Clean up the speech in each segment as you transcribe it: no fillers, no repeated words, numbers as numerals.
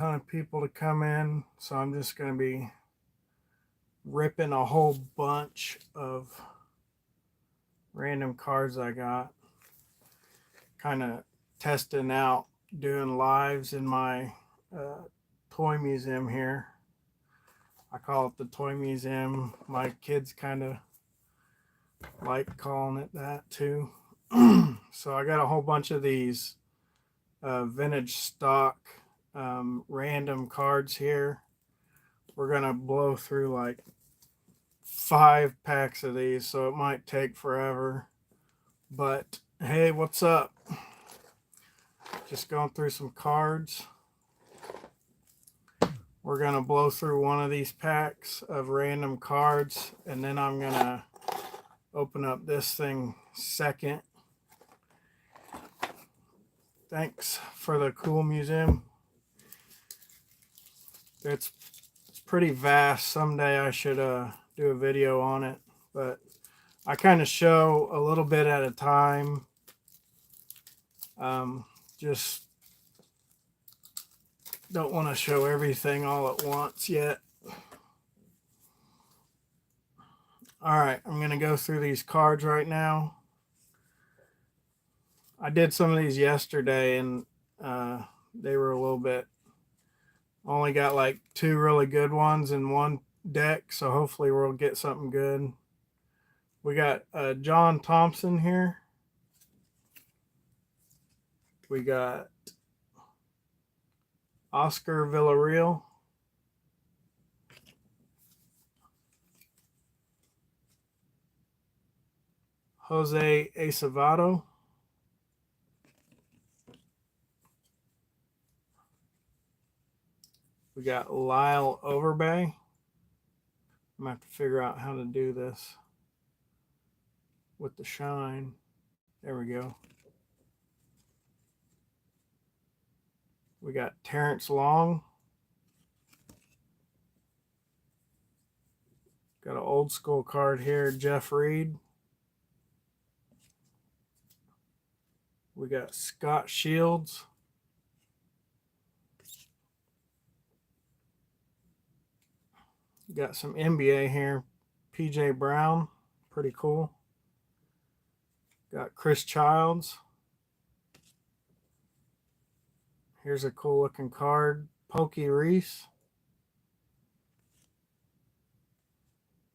ton of people to come in, so I'm just going to be ripping a whole bunch of random cards I got. Kind of testing out doing lives in my toy museum here. I call it the toy museum. My kids kind of like calling it that too. So I got a whole bunch of these vintage stock random cards here. We're gonna blow through like 5 packs of these, so it might take forever. But hey, what's up? Just going through some cards. We're gonna blow through one of these packs of random cards, and then I'm gonna open up this thing second. Thanks for the cool museum. It's pretty vast. Someday I should do a video on it, but I kind of show a little bit at a time. Just don't want to show everything all at once yet. All right, I'm going to go through these cards right now. I did some of these yesterday, and they were a little bit, only got like 2 really good ones in one deck, so hopefully we'll get something good. We got John Thompson here. We got Oscar Villarreal. Jose Acevedo. We got Lyle Overbay. I'm going to have to figure out how to do this with the shine. There we go. We got Terrence Long. Got an old school card here, Jeff Reed. We got Scott Shields. Got some NBA here, PJ Brown, pretty cool. Got Chris Childs. Here's a cool looking card, Pokey Reese.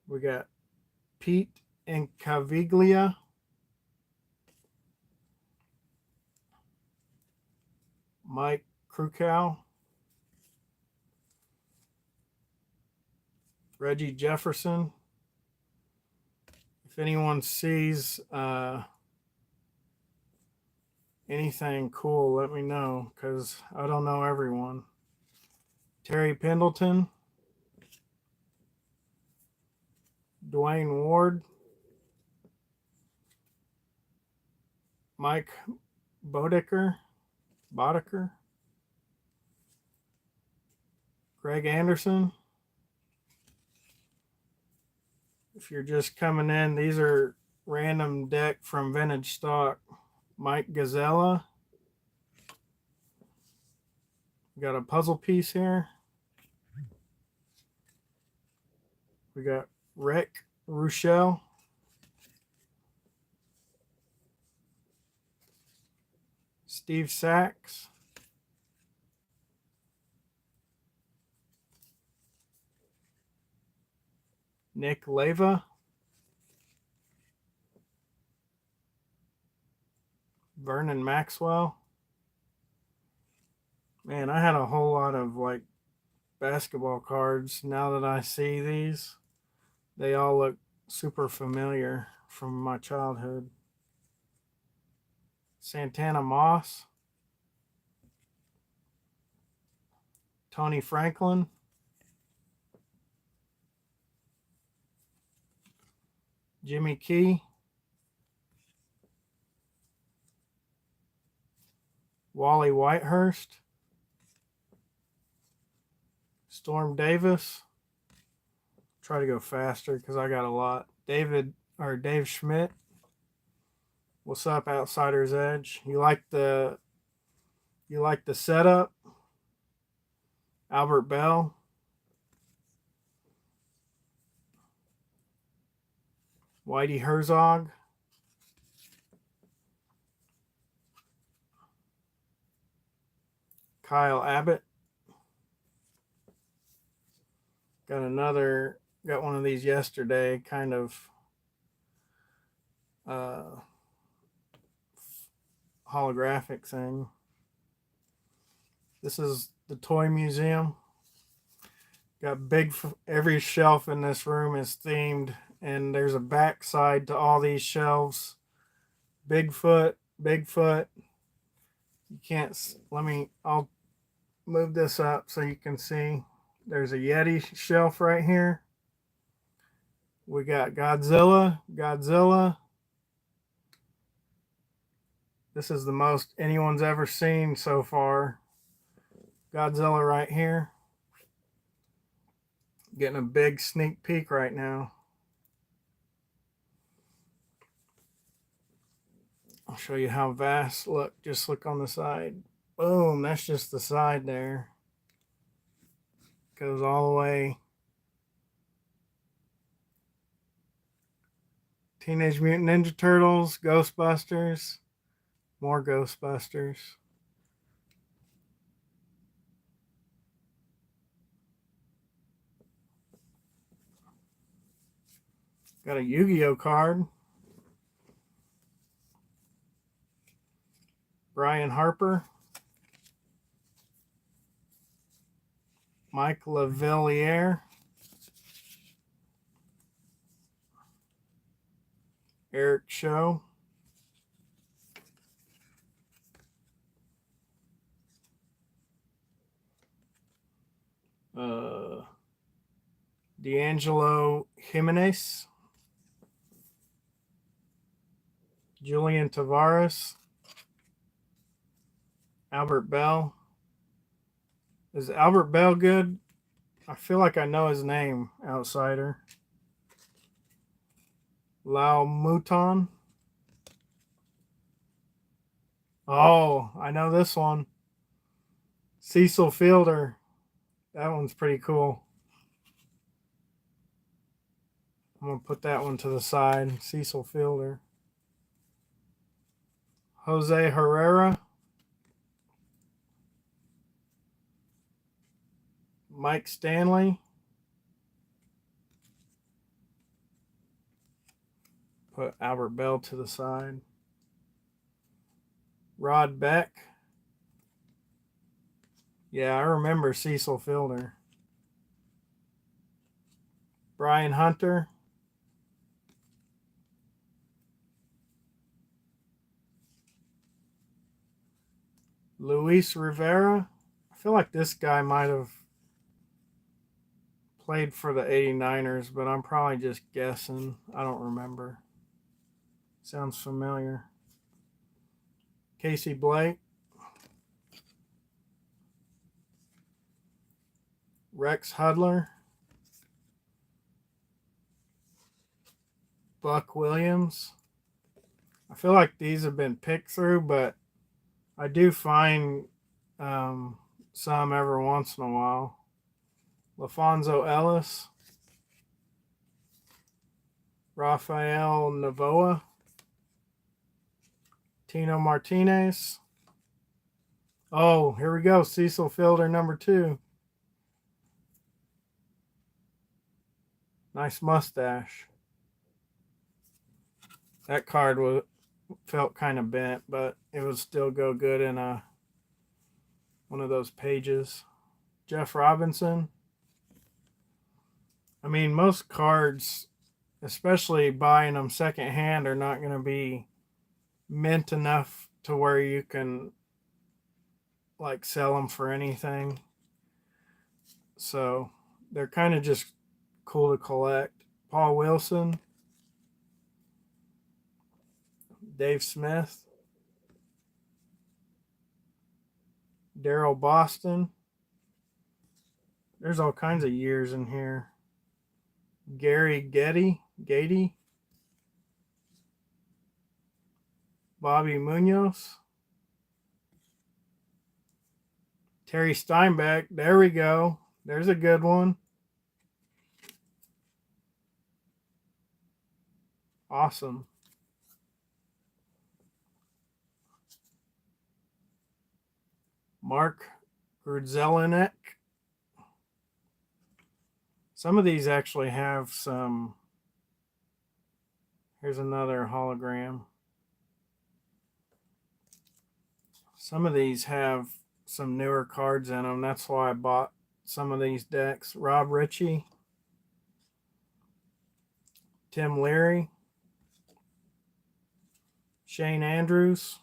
We got Pete Incaviglia. Mike Krukow. Reggie Jefferson. If anyone sees anything cool, let me know, because I don't know everyone. Terry Pendleton. Dwayne Ward. Mike Bodecker. Greg Anderson. If you're just coming in, these are random deck from vintage stock. Mike Godzilla. Got a puzzle piece here. We got Rick Rochelle. Steve Sachs. Nick Leva. Vernon Maxwell. Man, I had a whole lot of like basketball cards. Now that I see these, they all look super familiar from my childhood. Santana Moss. Tony Franklin. Jimmy Key. Wally Whitehurst. Storm Davis. Try to go faster because I got a lot. Dave Schmidt. What's up, Outsider's Edge? You like the setup? Albert Bell, Whitey Herzog, Kyle Abbott. Got one of these yesterday, kind of holographic thing. This is the toy museum. Got every shelf in this room is themed, and there's a back side to all these shelves. Bigfoot. You can't, I'll move this up so you can see. There's a Yeti shelf right here. We got Godzilla. This is the most anyone's ever seen so far. Godzilla right here. Getting a big sneak peek right now. I'll show you how vast. Look, just look on the side. Boom, that's just the side there. Goes all the way. Teenage Mutant Ninja Turtles, Ghostbusters, more Ghostbusters. Got a Yu-Gi-Oh card. Brian Harper. Mike Lavilliere. Eric Show. D'Angelo Jimenez. Julian Tavares. Albert Bell. Is Albert Bell good? I feel like I know his name, outsider. Lau Mouton. Oh, I know this one. Cecil Fielder. That one's pretty cool. I'm going to put that one to the side. Cecil Fielder. Jose Herrera. Mike Stanley. Put Albert Bell to the side. Rod Beck. Yeah, I remember Cecil Fielder. Brian Hunter. Luis Rivera. I feel like this guy might have played for the 89ers, but I'm probably just guessing. I don't remember. Sounds familiar. Casey Blake. Rex Hudler. Buck Williams. I feel like these have been picked through, but I do find some every once in a while. LaFonso Ellis. Rafael Navoa. Tino Martinez. Oh, here we go. Cecil Fielder, number 2. Nice mustache. That card felt kind of bent, but it would still go good in one of those pages. Jeff Robinson. I mean, most cards, especially buying them secondhand, are not going to be mint enough to where you can like sell them for anything. So they're kind of just cool to collect. Paul Wilson. Dave Smith. Daryl Boston. There's all kinds of years in here. Gary Gady. Bobby Munoz. Terry Steinbeck. There we go. There's a good one. Awesome. Mark Grudzelinek. Some of these actually have some. Here's another hologram. Some of these have some newer cards in them. That's why I bought some of these decks. Rob Ritchie, Tim Leary, Shane Andrews,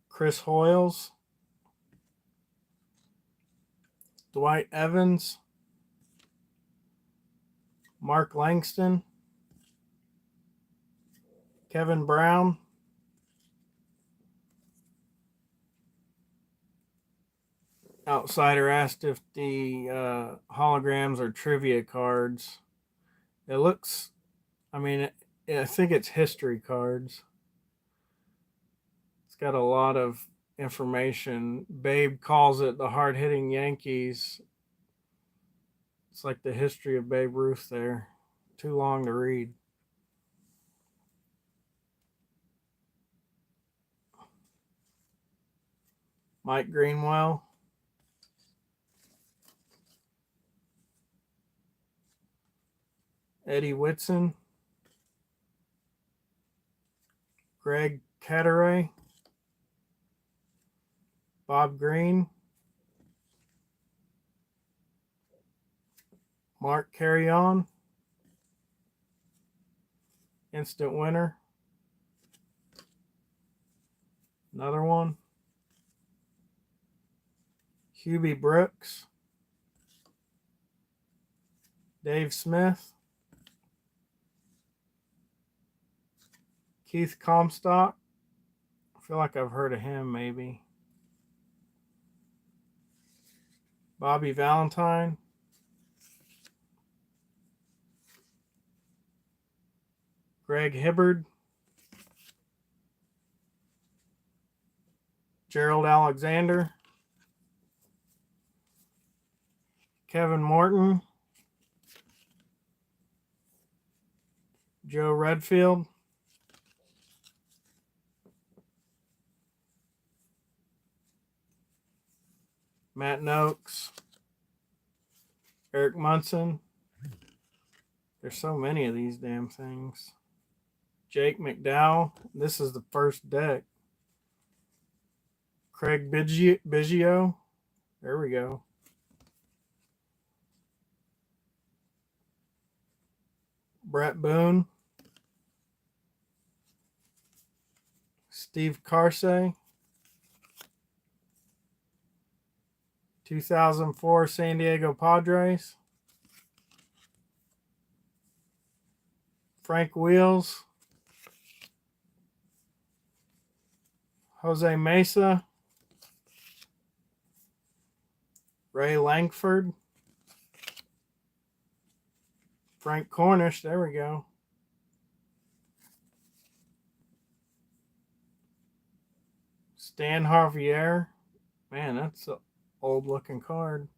Chris Hoyles, Dwight Evans, Mark Langston, Kevin Brown, Outsider asked if the holograms are trivia cards. It looks, I mean, I think it's history cards. It's got a lot of information. Babe calls it the hard hitting Yankees. It's like the history of Babe Ruth there. Too long to read. Mike Greenwell. Eddie Whitson. Greg Catteray. Bob Green. Mark Carrion. Instant winner. Another one. Hubie Brooks. Dave Smith. Keith Comstock. I feel like I've heard of him maybe. Bobby Valentine. Greg Hibbard. Gerald Alexander. Kevin Morton. Joe Redfield. Matt Noakes. Eric Munson. There's so many of these damn things. Jake McDowell. This is the first deck. Craig Biggio. There we go. Brett Boone. Steve Carsey. 2004 San Diego Padres. Frank Wheels. Jose Mesa. Ray Langford. Frank Cornish. There we go. Stan Javier. Man, that's an old looking card.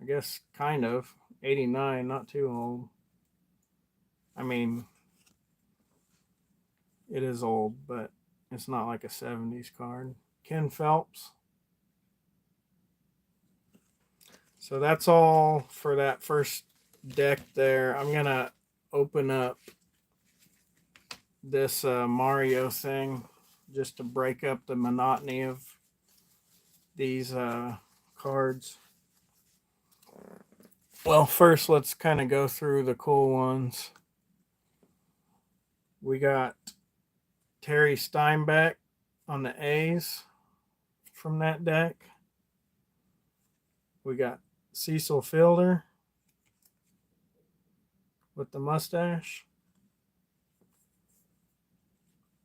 I guess kind of. 89, not too old. I mean, it is old, but it's not like a 70s card. Ken Phelps. So that's all for that first deck there. I'm going to open up this Mario thing just to break up the monotony of these cards. Well, first let's kind of go through the cool ones. We got Terry Steinbeck on the A's from that deck. We got Cecil Fielder with the mustache.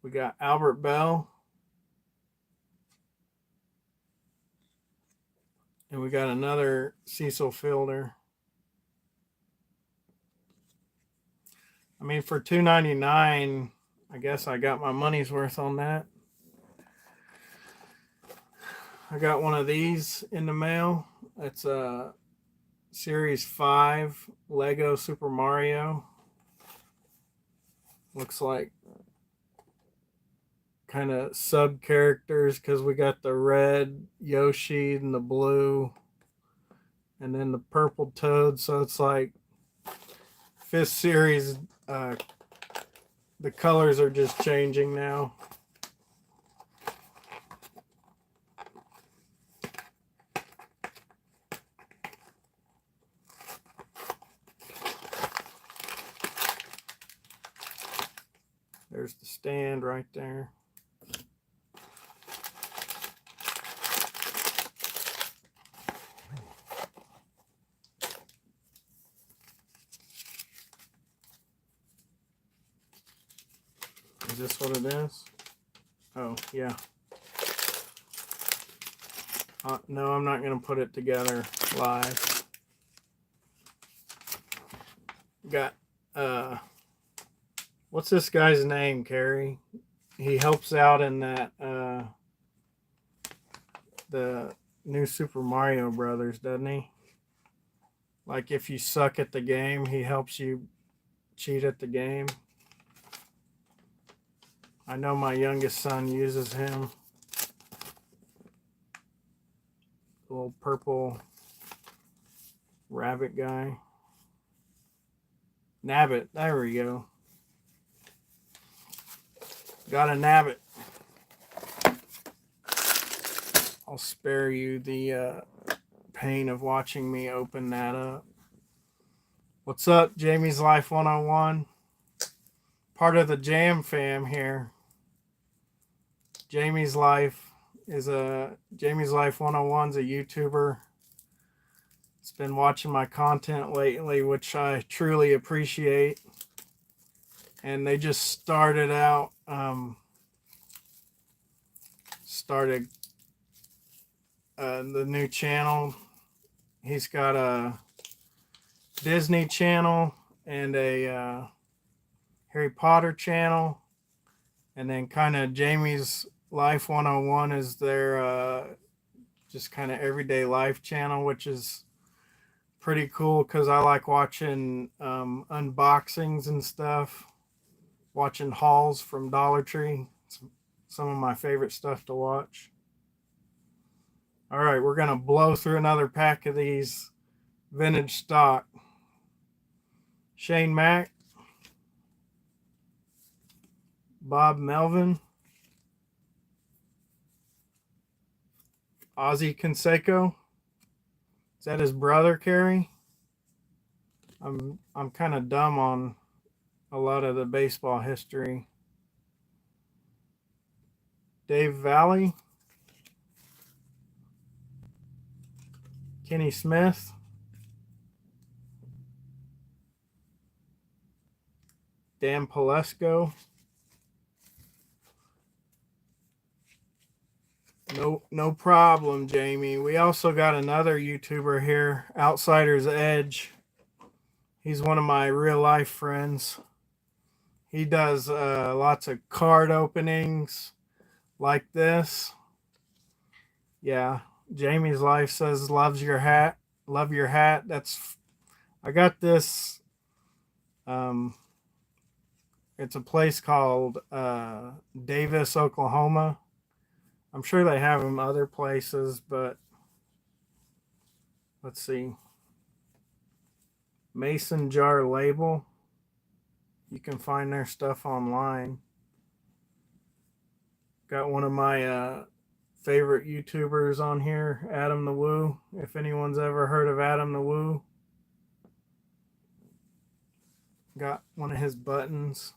We got Albert Bell. And we got another Cecil Fielder. I mean, for $2.99, I guess I got my money's worth on that. I got one of these in the mail. It's a Series 5 Lego Super Mario. Looks like kind of sub characters because we got the red Yoshi and the blue and then the purple Toad. So it's like 5th series. The colors are just changing now. There's the stand right there. Is this what it is? Oh, yeah. No, I'm not going to put it together live. Got, what's this guy's name, Carrie? He helps out in that, the new Super Mario Brothers, doesn't he? Like if you suck at the game, he helps you cheat at the game. I know my youngest son uses him. The little purple rabbit guy. Nabbit, there we go. Got a nabbit. I'll spare you the pain of watching me open that up. What's up, Jamie's Life 101? Part of the Jam fam here. Jamie's Life 101's a YouTuber. It's been watching my content lately, which I truly appreciate. And they just started out, the new channel. He's got a Disney channel and a Harry Potter channel, and then kind of Jamie's Life 101 is their just kind of everyday life channel, which is pretty cool because I like watching unboxings and stuff, watching hauls from Dollar Tree. It's some of my favorite stuff to watch. All right, we're going to blow through another pack of these vintage stock. Shane Mack, Bob Melvin, Ozzie Canseco. Is that his brother, Carrie? I'm kind of dumb on a lot of the baseball history. Dave Valley, Kenny Smith, Dan Palesco. No problem, Jamie. We also got another YouTuber here, Outsider's Edge. He's one of my real life friends. He does lots of card openings like this. Yeah, Jamie's Life says loves your hat. Love your hat. I got this. It's a place called Davis, Oklahoma. I'm sure they have them other places, but let's see. Mason Jar Label. You can find their stuff online. Got one of my favorite YouTubers on here, Adam the Woo. If anyone's ever heard of Adam the Woo. Got one of his buttons.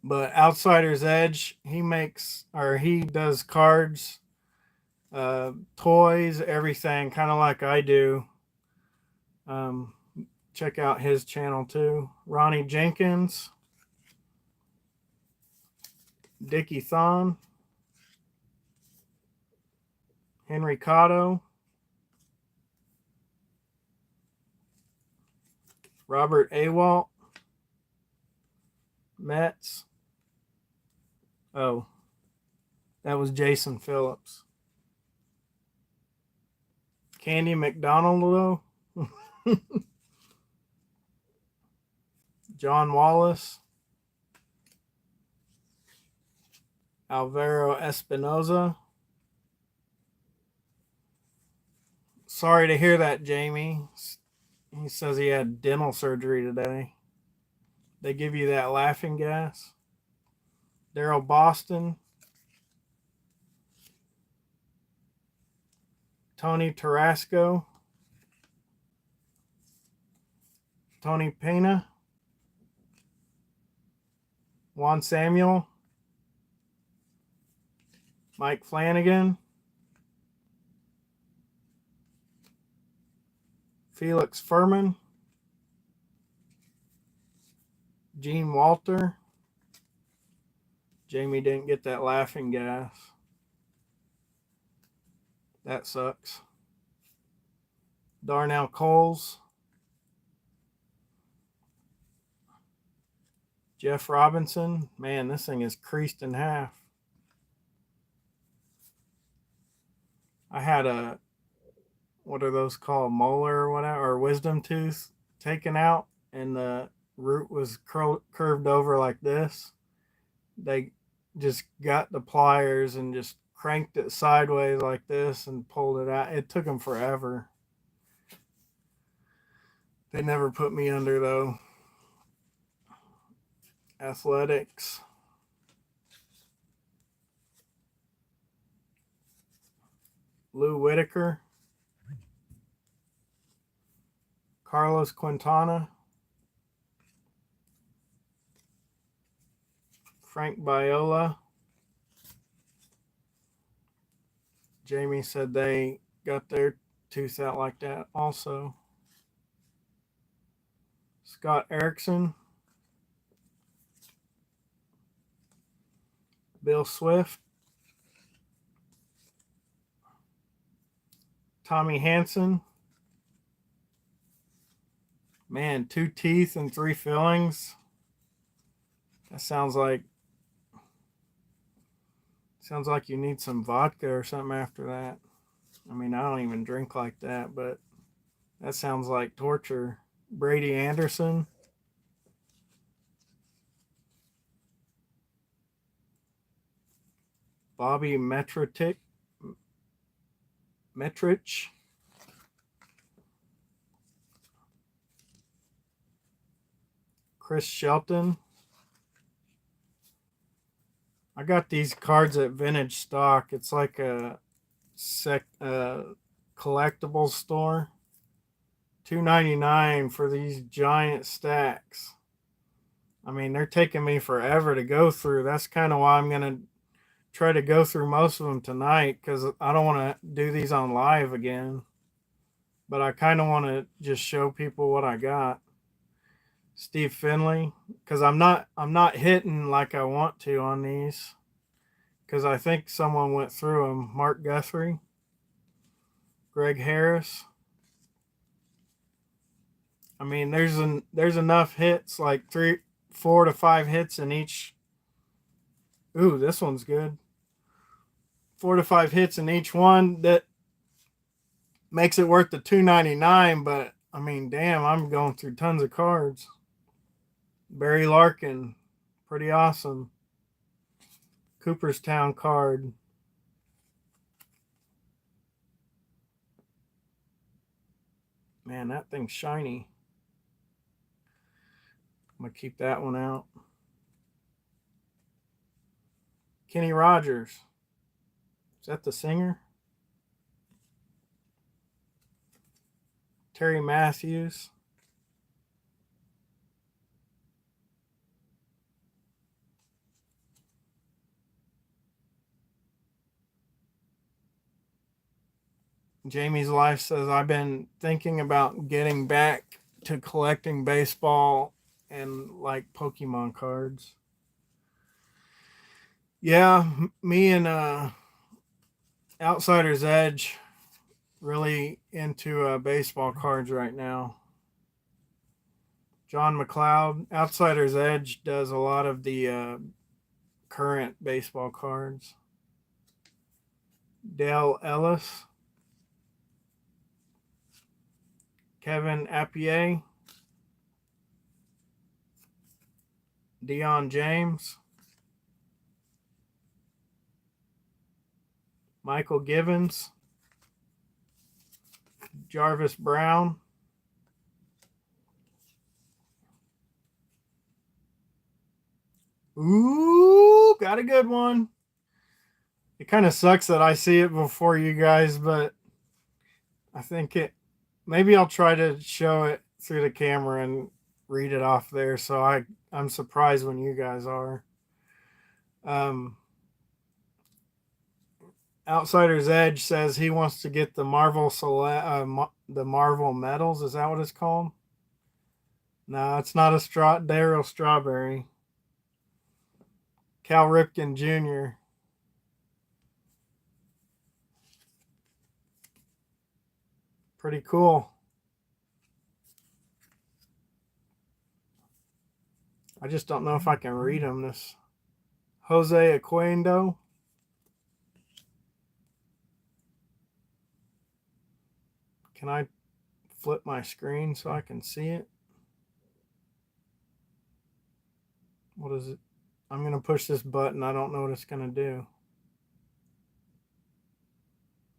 But Outsider's Edge, he does cards, toys, everything, kind of like I do. Check out his channel too. Ronnie Jenkins, Dickie Thon, Henry Cotto, Robert Awalt, Metz. Oh, that was Jason Phillips. Candy McDonald, though. John Wallace. Alvaro Espinoza. Sorry to hear that, Jamie. He says he had dental surgery today. They give you that laughing gas. Daryl Boston. Tony Tarasco. Tony Pena. Juan Samuel. Mike Flanagan. Felix Furman. Gene Walter. Jamie didn't get that laughing gas. That sucks. Darnell Coles. Jeff Robinson. Man, this thing is creased in half. I had a, what are those called, molar or whatever, or wisdom tooth taken out, and the root was curved over like this. They just got the pliers and just cranked it sideways like this and pulled it out. It took them forever. They never put me under, though. Athletics. Lou Whitaker. Carlos Quintana. Frank Biola. Jamie said they got their tooth out like that also. Scott Erickson. Bill Swift. Tommy Hansen. Man, 2 teeth and 3 fillings. That sounds like you need some vodka or something after that. I mean, I don't even drink like that, but that sounds like torture. Brady Anderson. Bobby Metrich. Chris Shelton. I got these cards at Vintage Stock. It's like a collectible store. $2.99 for these giant stacks. I mean, they're taking me forever to go through. That's kind of why I'm going to try to go through most of them tonight, because I don't want to do these on live again. But I kind of want to just show people what I got. Steve Finley, because I'm not hitting like I want to on these, because I think someone went through them. Mark Guthrie, Greg Harris. I mean, there's enough hits, like 4 to 5 hits in each. Ooh, this one's good. 4 to 5 hits in each one that makes it worth the $2.99. But I mean, damn, I'm going through tons of cards. Barry Larkin, pretty awesome. Cooperstown card. Man, that thing's shiny. I'm going to keep that one out. Kenny Rogers. Is that the singer? Terry Matthews. Jamie's Life says, I've been thinking about getting back to collecting baseball and like Pokemon cards. Yeah, me and Outsider's Edge really into baseball cards right now. John McLeod, Outsider's Edge does a lot of the current baseball cards. Dale Ellis. Kevin Appier, Dion James, Michael Givens, Jarvis Brown, ooh, got a good one. It kind of sucks that I see it before you guys, but I think maybe I'll try to show it through the camera and read it off there. So I'm surprised when you guys are. Outsider's Edge says he wants to get the the Marvel medals. Is that what it's called? No, it's not a Daryl Strawberry. Cal Ripken Jr. Pretty cool. I just don't know if I can read them. This Jose Aquendo. Can I flip my screen so I can see it? What is it? I'm going to push this button. I don't know what it's going to do.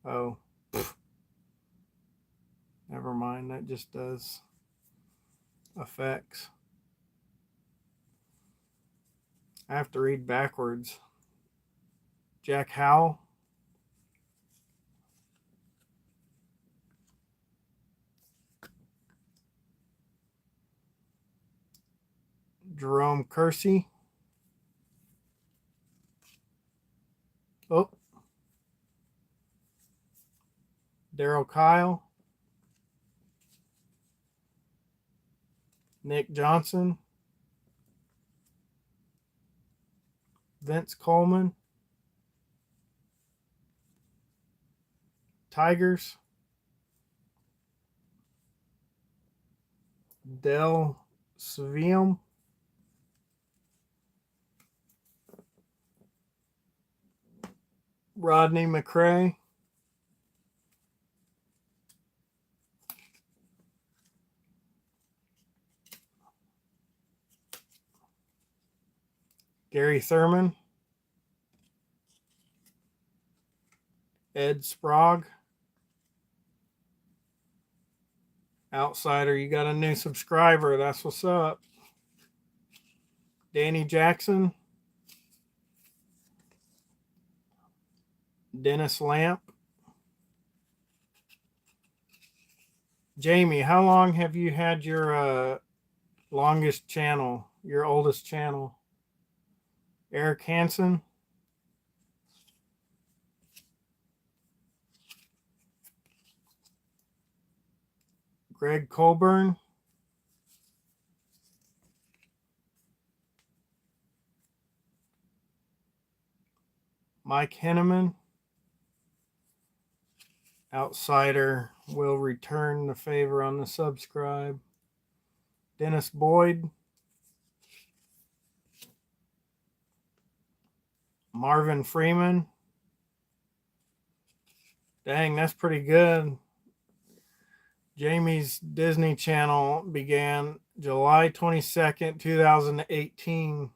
Oh. Never mind. That just does effects. I have to read backwards. Jack Howell. Jerome Kersey. Oh. Daryl Kyle. Nick Johnson. Vince Coleman. Tigers. Del Svium. Rodney McRae. Gary Thurman. Ed Sprague. Outsider, you got a new subscriber. That's what's up. Danny Jackson. Dennis Lamp. Jamie, how long have you had your longest channel, your oldest channel? Eric Hansen. Greg Colburn. Mike Henneman. Outsider will return the favor on the subscribe. Dennis Boyd. Marvin Freeman. Dang, that's pretty good. Jamie's Disney Channel began July 22nd, 2018.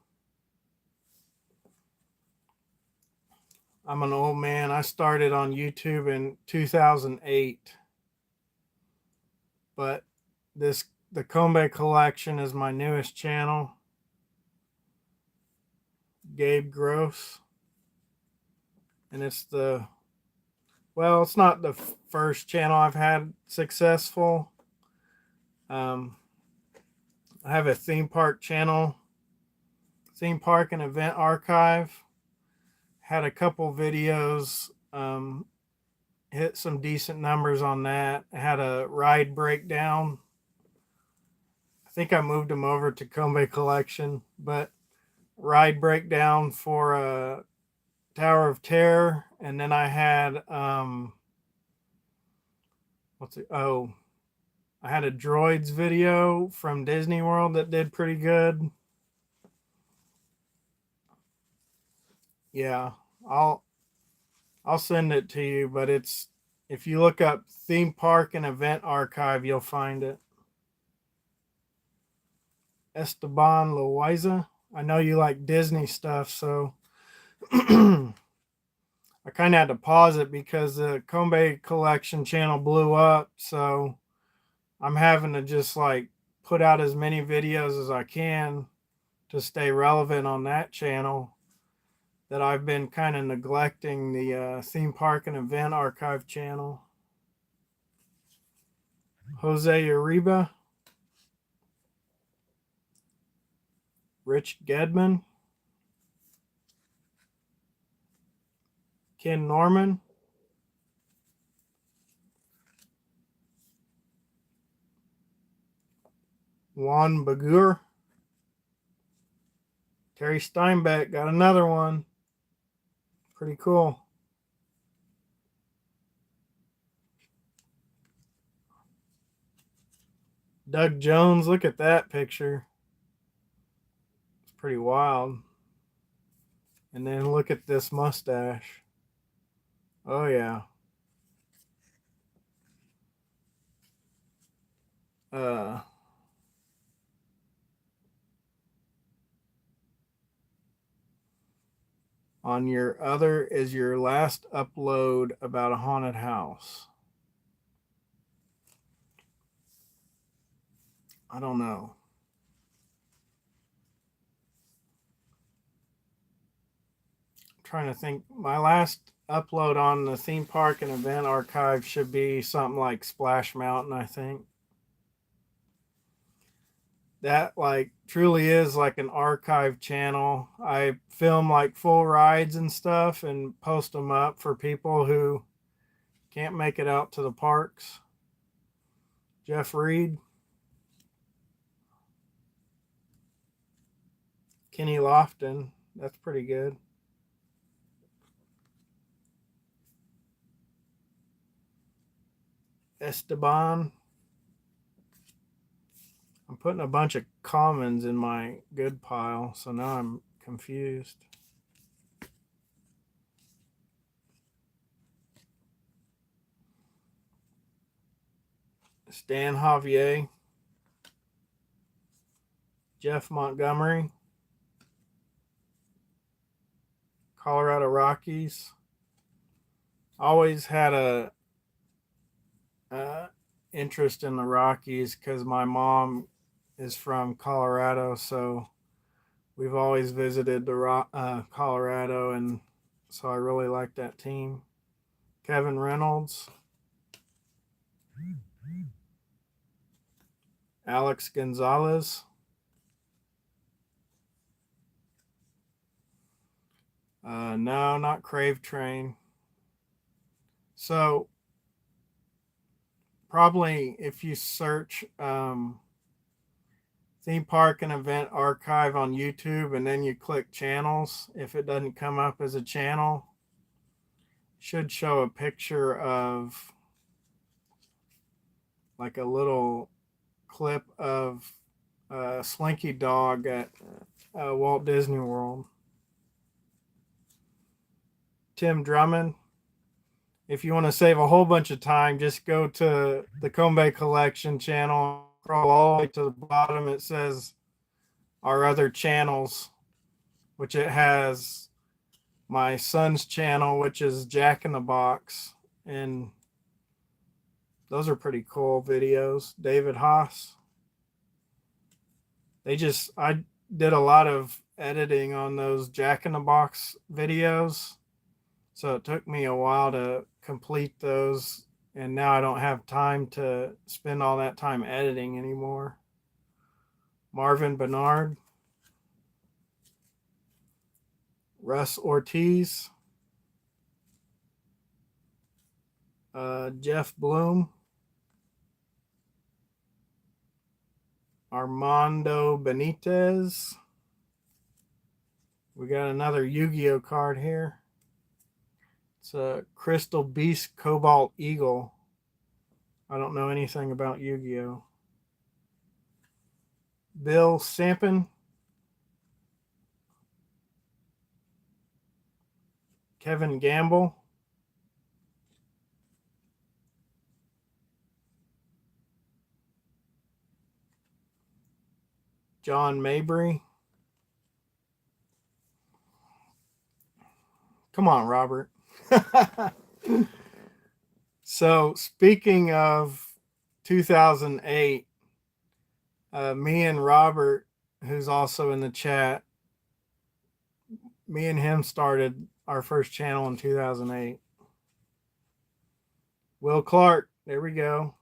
I'm an old man. I started on YouTube in 2008. But the Combe Collection is my newest channel. Gabe Gross. And it's it's not the first channel I've had successful. I have a theme park channel, theme park and event archive. Had a couple videos, hit some decent numbers on that. I had a ride breakdown. I think I moved them over to Combe Collection, but ride breakdown for Tower of Terror. And then I had I had a droids video from Disney World that did pretty good. Yeah, I'll send it to you, but if you look up theme park and event archive, you'll find it. Esteban Loaiza. I know you like Disney stuff, so I kind of had to pause it because the Kombe collection channel blew up. So I'm having to just like put out as many videos as I can to stay relevant on that channel, that I've been kind of neglecting the theme park and event archive channel. Jose Uribe, Rich Gedman, Ken Norman, Juan Bagur, Terry Steinbeck, got another one. Pretty cool. Doug Jones, look at that picture. It's pretty wild. And then look at this mustache. Oh, yeah. Uh, on your other is your last upload about a haunted house. I don't know. I'm trying to think. My last upload on the theme park and event archive should be something like Splash Mountain, I think. That like truly is like an archive channel. I film like full rides and stuff and post them up for people who can't make it out to the parks. Jeff Reed, Kenny Lofton, that's pretty good. Esteban. I'm putting a bunch of commons in my good pile, so now I'm confused. Stan Javier, Jeff Montgomery, Colorado Rockies. Always had a interest in the Rockies because my mom is from Colorado, so we've always visited the Colorado, and so I really like that team. Kevin Reynolds, Alex Gonzalez, no, not Crave Train. So probably if you search theme park and event archive on YouTube and then you click channels, if it doesn't come up as a channel, it should show a picture of like a little clip of Slinky Dog at Walt Disney World. Tim Drummond. If you want to save a whole bunch of time, just go to the Kombe Collection channel, scroll all the way to the bottom. It says our other channels, which it has my son's channel, which is Jack in the Box. And those are pretty cool videos. David Haas. I did a lot of editing on those Jack in the Box videos. So it took me a while to complete those, and now I don't have time to spend all that time editing anymore. Marvin Bernard, Russ Ortiz, Jeff Bloom, Armando Benitez. We got another Yu-Gi-Oh card here. It's a Crystal Beast Cobalt Eagle. I don't know anything about Yu-Gi-Oh. Bill Sampin, Kevin Gamble, John Mabry. Come on, Robert. So, speaking of 2008, me and Robert, who's also in the chat, me and him started our first channel in 2008. Will Clark, there we go.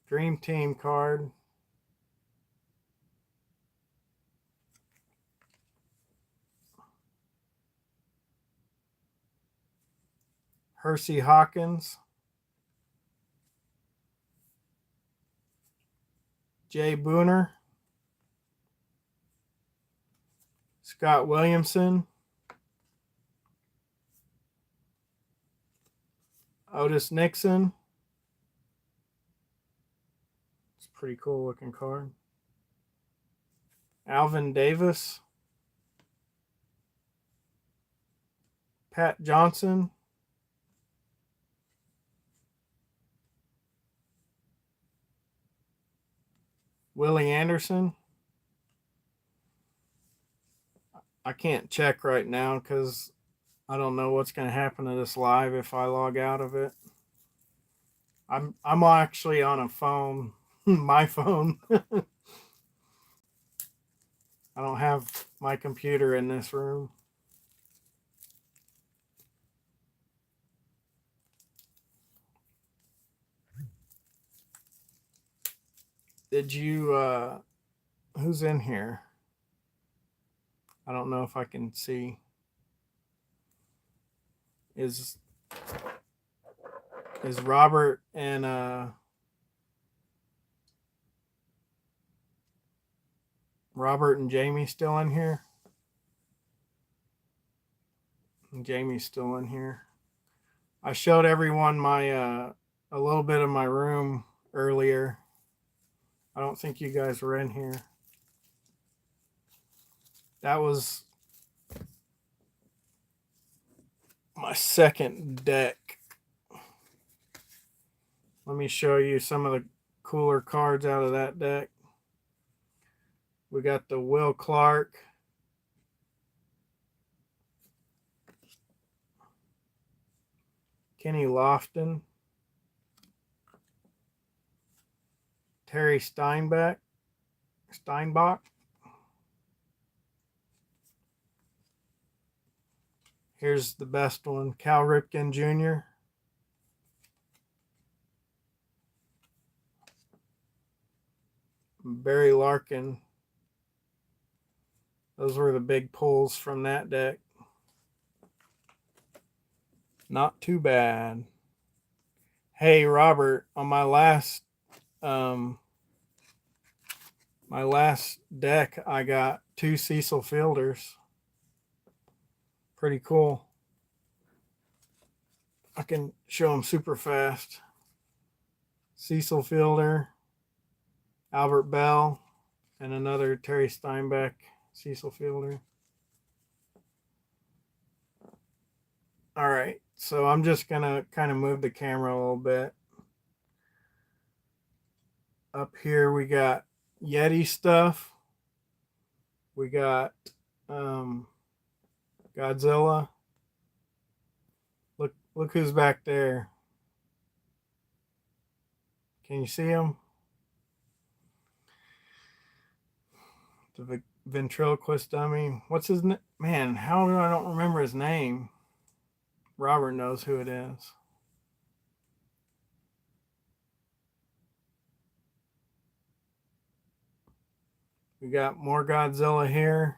Dream Team card. Hersey Hawkins. Jay Booner. Scott Williamson. Otis Nixon. It's a pretty cool looking card. Alvin Davis. Pat Johnson. Willie Anderson. I can't check right now because I don't know what's going to happen to this live if I log out of it. I'm actually on a phone, my phone. I don't have my computer in this room. Did you who's in here? I don't know if I can see. Is Robert and Robert and Jamie still in here? And Jamie's still in here. I showed everyone my a little bit of my room earlier. I don't think you guys were in here. That was my second deck. Let me show you some of the cooler cards out of that deck. We got the Will Clark. Kenny Lofton. Terry Steinbach. Here's the best one, Cal Ripken Jr. Barry Larkin. Those were the big pulls from that deck. Not too bad. Hey, Robert, on my last deck, I got 2 Cecil Fielders. Pretty cool. I can show them super fast. Cecil Fielder, Albert Bell, and another Terry Steinbach Cecil Fielder. All right, so I'm just gonna kind of move the camera a little bit. Up here we got Yeti stuff. We got Godzilla. Look who's back there. Can you see him? The ventriloquist dummy. What's his name? Man, how do I don't remember his name? Robert knows who it is. We got more Godzilla here.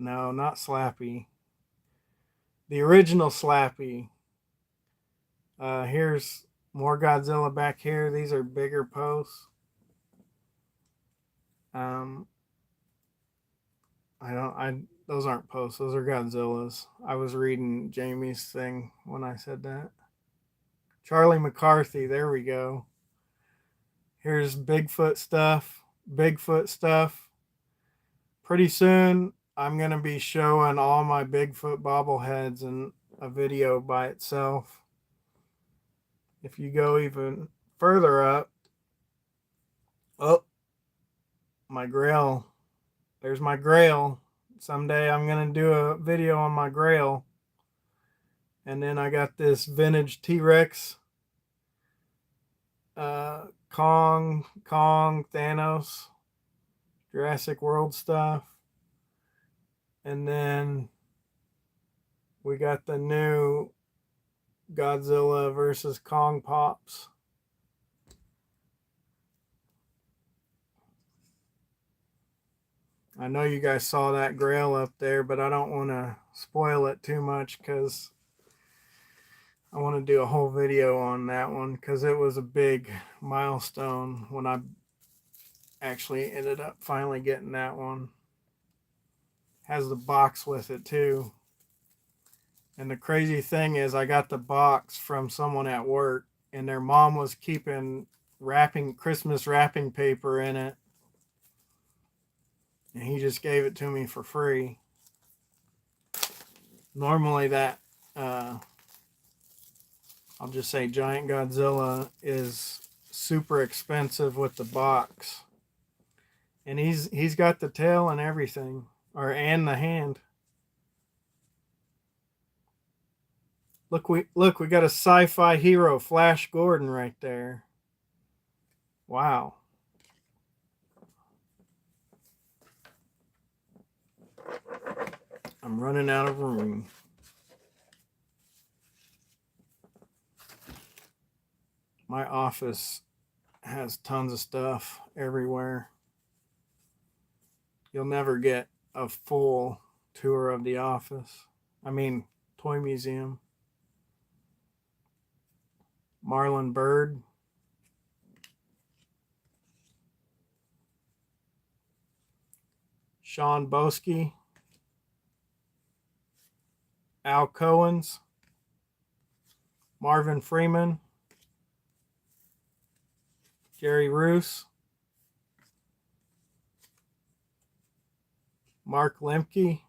No, not Slappy. The original Slappy. Here's more Godzilla back here. These are bigger posts. Those aren't posts. Those are Godzillas. I was reading Jamie's thing when I said that. Charlie McCarthy. There we go. Here's Bigfoot stuff. Pretty soon, I'm going to be showing all my Bigfoot bobbleheads in a video by itself. If you go even further up, oh, my Grail. There's my Grail. Someday I'm going to do a video on my Grail. And then I got this vintage T-Rex. Kong, Thanos, Jurassic World stuff. And then we got the new Godzilla versus Kong Pops. I know you guys saw that Grail up there, but I don't want to spoil it too much because I want to do a whole video on that one because it was a big milestone when I actually ended up finally getting that one. Has the box with it too. And the crazy thing is I got the box from someone at work and their mom was keeping Christmas wrapping paper in it. And he just gave it to me for free. Normally that, I'll just say Giant Godzilla is super expensive with the box. And he's got the tail and everything, and the hand. Look, we got a sci-fi hero, Flash Gordon, right there. Wow. I'm running out of room. My office has tons of stuff everywhere. You'll never get a full tour of the office. I mean, toy museum. Marlon Bird. Sean Boski. Al Cohen's. Marvin Freeman. Jerry Roos. Mark Lemke.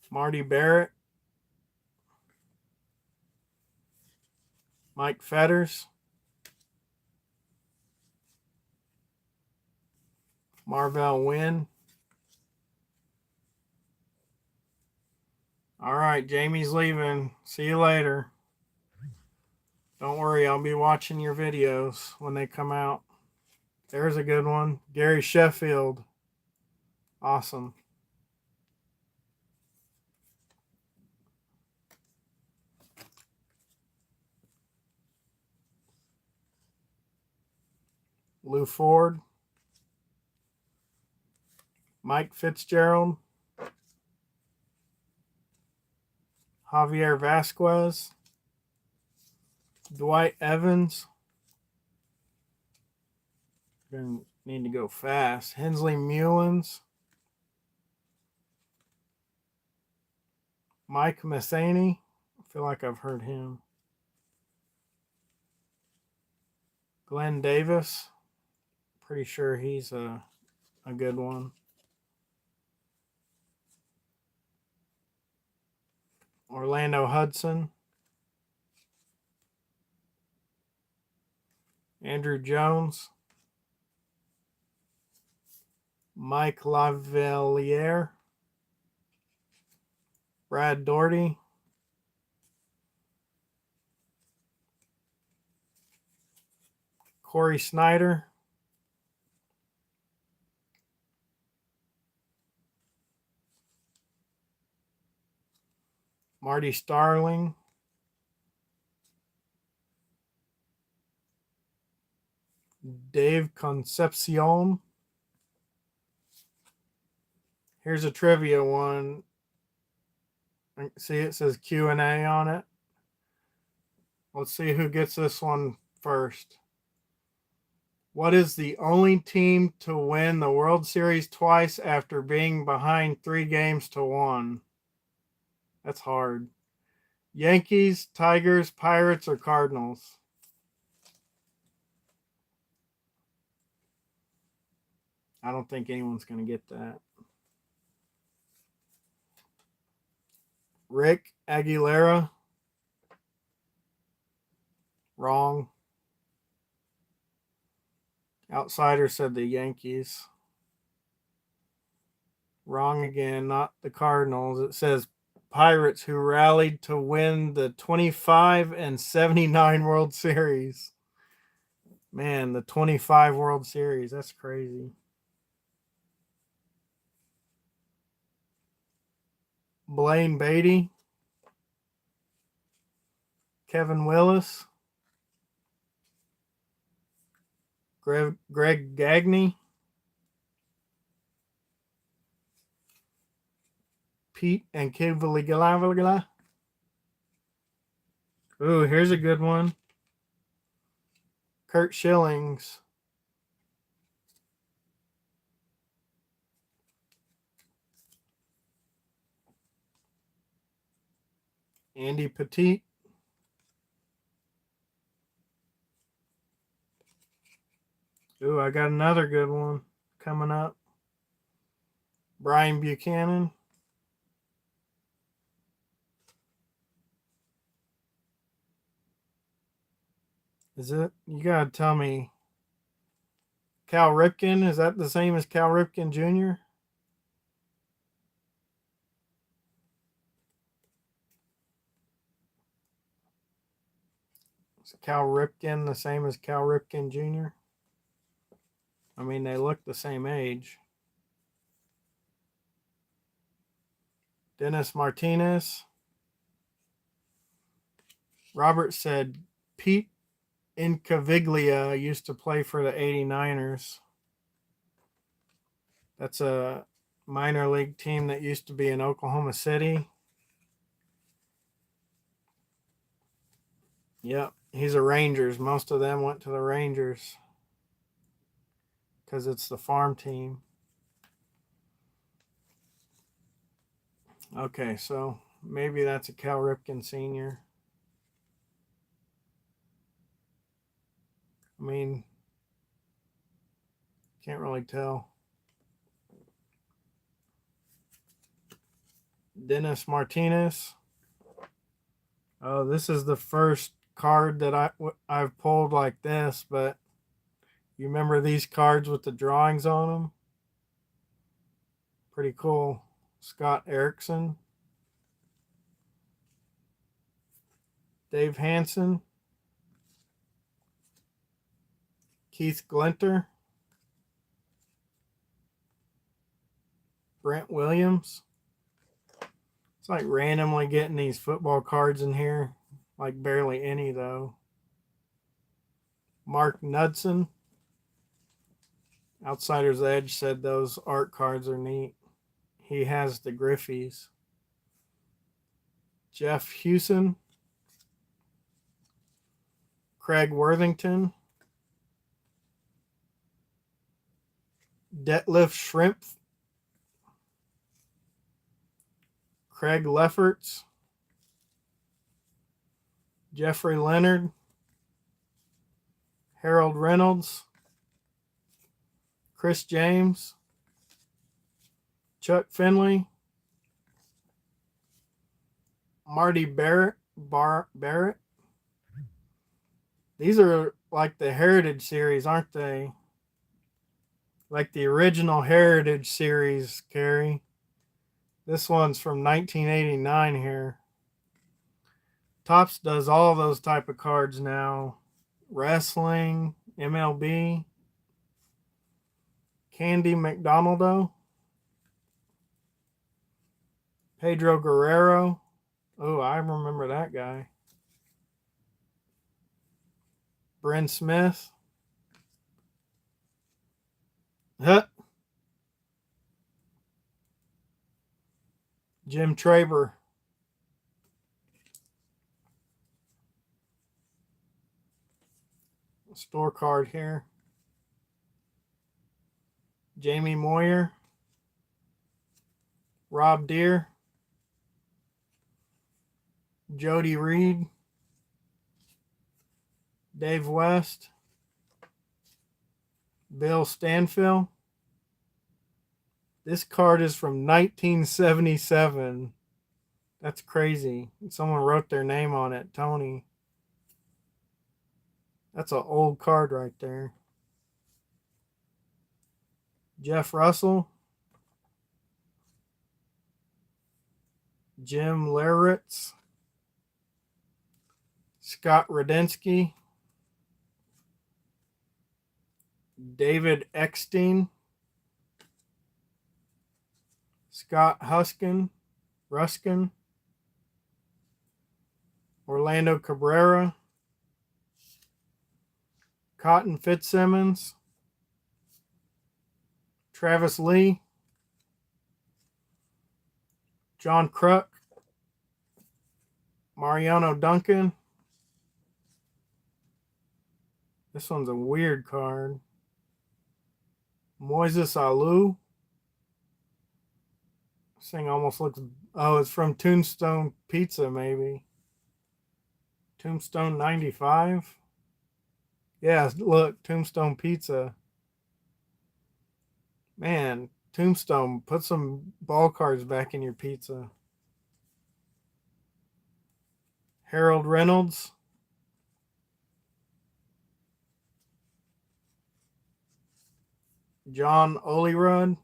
Marty Barrett. Mike Fetters. Marvell Wynn. All right, Jamie's leaving. See you later. Don't worry, I'll be watching your videos when they come out. There's a good one. Gary Sheffield. Awesome. Lou Ford. Mike Fitzgerald. Javier Vasquez. Dwight Evans. Gonna need to go fast. Hensley Mullins. Mike Matheny. I feel like I've heard him. Glenn Davis. Pretty sure he's a good one. Orlando Hudson. Andrew Jones. Mike Lavaliere. Brad Doherty. Corey Snyder. Marty Starling. Dave Concepcion. Here's a trivia one. See, it says Q&A on it. Let's see who gets this one first. What is the only team to win the World Series twice after being behind 3-1? That's hard. Yankees, Tigers, Pirates, or Cardinals? I don't think anyone's going to get that. Rick Aguilera. Wrong. Outsider said the Yankees. Wrong again, not the Cardinals. It says Pirates, who rallied to win the 25 and 79 World Series. Man, the 25 World Series. That's crazy. Blaine Beatty. Kevin Willis. Greg Gagne. Pete and Kivligala. Ooh, here's a good one. Kurt Schillings. Andy Petit. Ooh, I got another good one coming up. Brian Buchanan. Is it? You gotta tell me. Cal Ripken, is that the same as Cal Ripken Jr.? Is Cal Ripken the same as Cal Ripken Jr.? I mean, they look the same age. Dennis Martinez. Robert said Pete Incaviglia used to play for the 89ers. That's a minor league team that used to be in Oklahoma City. Yep, he's a Rangers. Most of them went to the Rangers because it's the farm team. Okay, so maybe that's a Cal Ripken Sr. I mean, can't really tell. Dennis Martinez. Oh, this is the first card that I've pulled like this, but you remember these cards with the drawings on them? Pretty cool. Scott Erickson. Dave Hansen. Keith Glinter. Brent Williams. It's like randomly getting these football cards in here. Like barely any, though. Mark Knudsen. Outsider's Edge said those art cards are neat. He has the Griffies. Jeff Hewson. Craig Worthington. Detlef Schrempf. Craig Lefferts. Jeffrey Leonard. Harold Reynolds. Chris James. Chuck Finley. Marty Barrett. Barrett. These are like the Heritage series, aren't they? Like the original Heritage series, Carrie. This one's from 1989 here. Topps does all those type of cards now. Wrestling, MLB. Candy McDonaldo. Pedro Guerrero. Oh, I remember that guy. Bryn Smith. Huh. Jim Traber. Store card here. Jamie Moyer. Rob Deere. Jody Reed. Dave West. Bill Stanfill. This card is from 1977. That's crazy. Someone wrote their name on it, Tony. That's an old card right there. Jeff Russell, Jim Leritz, Scott Radinsky, David Eckstein, Scott Ruskin, Orlando Cabrera, Cotton Fitzsimmons, Travis Lee, John Kruk, Mariano Duncan. This one's a weird card. Moises Alou. This thing almost looks... Oh, it's from Tombstone Pizza, maybe. Tombstone 95. Yeah, look, Tombstone Pizza. Man, Tombstone, put some ball cards back in your pizza. Harold Reynolds. John Olerud.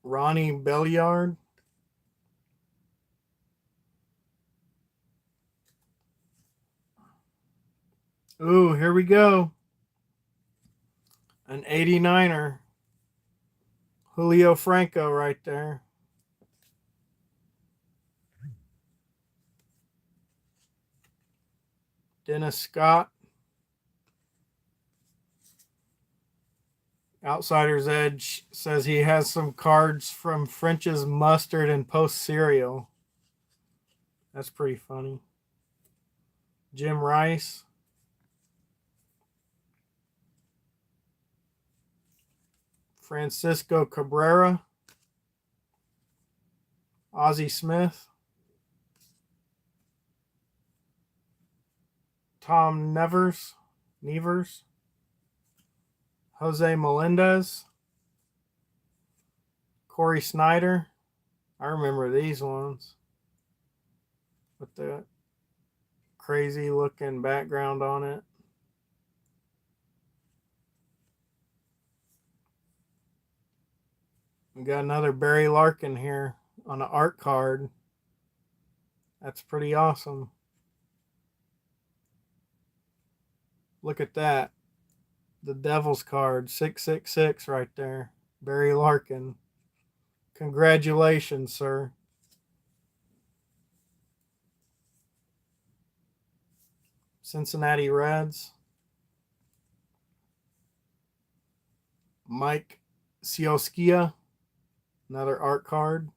Ronnie Belliard. Ooh, here we go. An 89er. Julio Franco right there. Dennis Scott. Outsider's Edge says he has some cards from French's Mustard and Post Cereal. That's pretty funny. Jim Rice. Francisco Cabrera. Ozzie Smith. Tom Nevers. Jose Melendez. Corey Snyder. I remember these ones with the crazy looking background on it. We got another Barry Larkin here on an art card. That's pretty awesome. Look at that. The Devil's card, 666 right there. Barry Larkin. Congratulations, sir. Cincinnati Reds. Mike Sioskia. Another art card.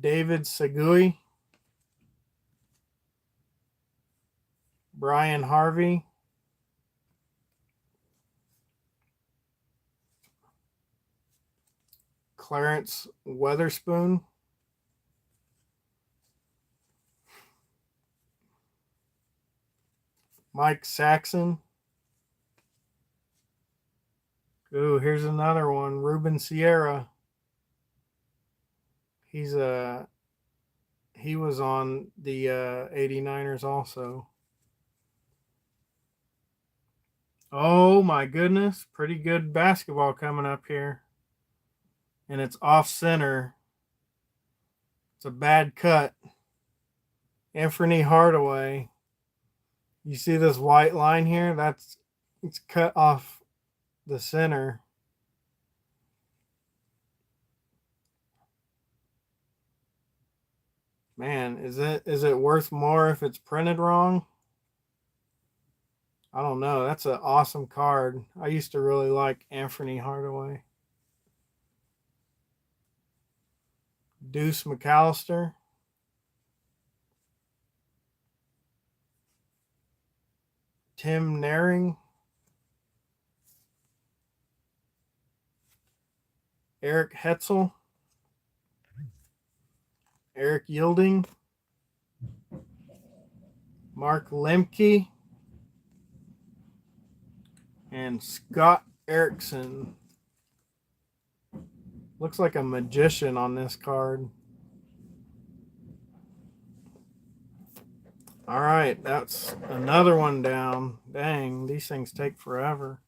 David Segui. Brian Harvey. Clarence Weatherspoon. Mike Saxon. Ooh, here's another one. Ruben Sierra. He was on the 89ers also. Oh my goodness. Pretty good basketball coming up here. And it's off center. It's a bad cut. Anthony Hardaway. You see this white line here? It's cut off the center. Man, is it worth more if it's printed wrong? I don't know. That's an awesome card. I used to really like Anthony Hardaway. Deuce McAllister. Tim Naring. Eric Hetzel. Eric Yielding. Mark Lemke. And Scott Erickson. Looks like a magician on this card. All right, that's another one down. Dang, these things take forever.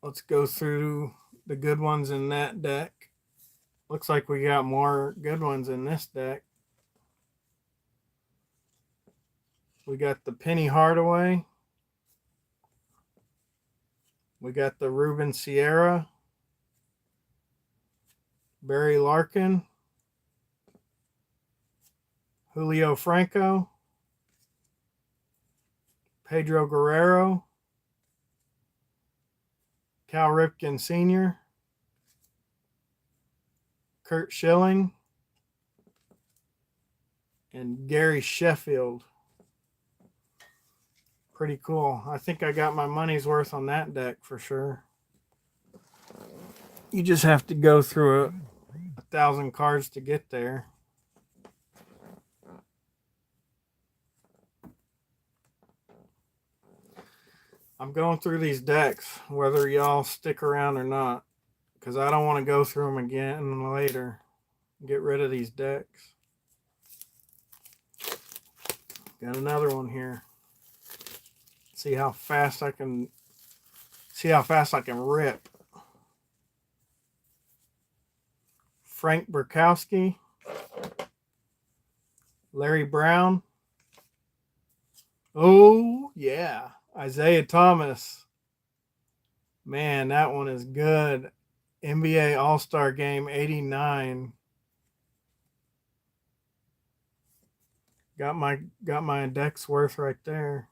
Let's go through the good ones in that deck. Looks like we got more good ones in this deck. We got the Penny Hardaway. We got the Ruben Sierra. Barry Larkin. Julio Franco. Pedro Guerrero. Cal Ripken Sr. Kurt Schilling. And Gary Sheffield. Pretty cool. I think I got my money's worth on that deck for sure. You just have to go through a 1,000 cards to get there. I'm going through these decks, whether y'all stick around or not, because I don't want to go through them again later. Get rid of these decks. Got another one here. See how fast I can rip. Frank Burkowski, Larry Brown. Oh yeah, Isaiah Thomas. Man, that one is good. NBA All-Star Game 89. Got my deck's worth right there.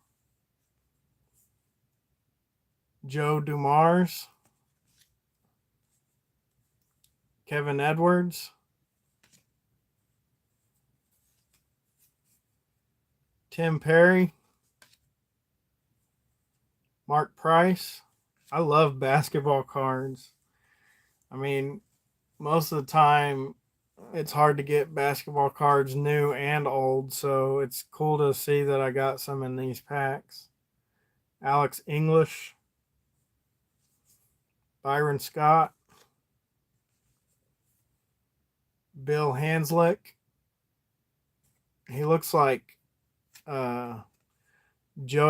Joe Dumars. Kevin Edwards. Tim Perry. Mark Price. I love basketball cards. I mean, most of the time it's hard to get basketball cards new and old, so it's cool to see that I got some in these packs. Alex English. Byron Scott. Bill Hanslick. He looks like Joe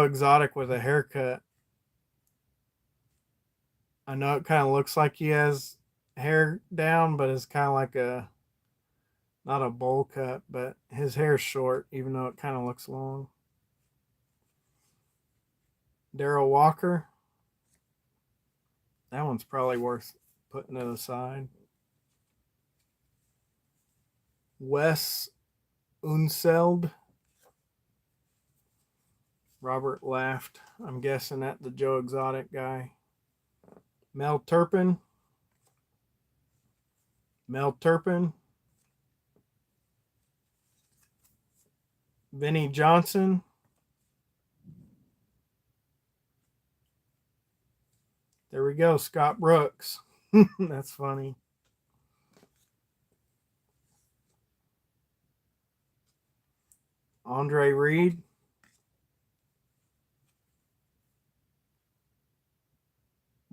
Exotic with a haircut. I know it kind of looks like he has hair down, but it's kind of like not a bowl cut, but his hair's short, even though it kind of looks long. Darrell Walker. That one's probably worth putting to the side. Wes Unseld. Robert laughed. I'm guessing at the Joe Exotic guy. Mel Turpin. Vinnie Johnson. There we go, Scott Brooks. That's funny. Andre Reed.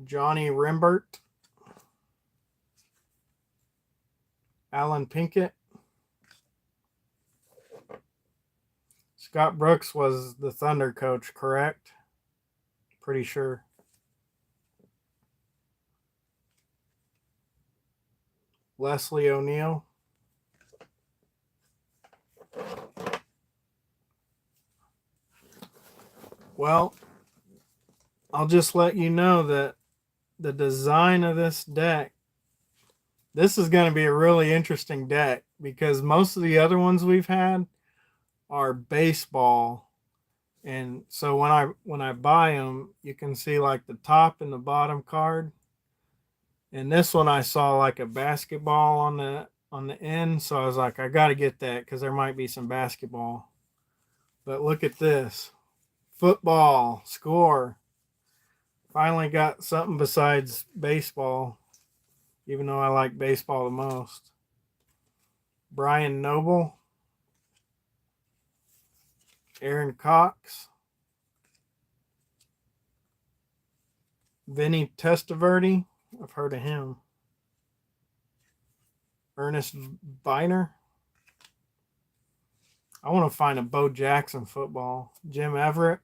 Johnny Rimbert. Alan Pinkett. Scott Brooks was the Thunder coach, correct? Pretty sure. Leslie O'Neal. Well, I'll just let you know that the design of this deck, this is going to be a really interesting deck because most of the other ones we've had are baseball. And so when I buy them, you can see like the top and the bottom card. And this one I saw like a basketball on the end, so I was like, I got to get that because there might be some basketball. But look at this. Football score. Finally got something besides baseball, even though I like baseball the most. Brian Noble. Aaron Cox. Vinny Testaverde. I've heard of him. Ernest Viner. I want to find a Bo Jackson football. Jim Everett.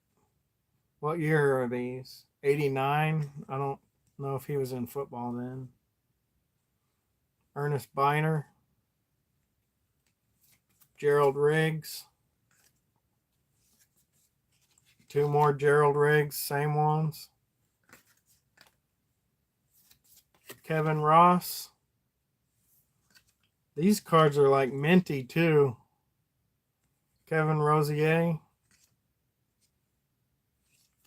What year are these? 89? I don't know if he was in football then. Ernest Biner. Gerald Riggs. Two more Gerald Riggs, same ones. Kevin Ross. These cards are like minty too. Kevin Rosier.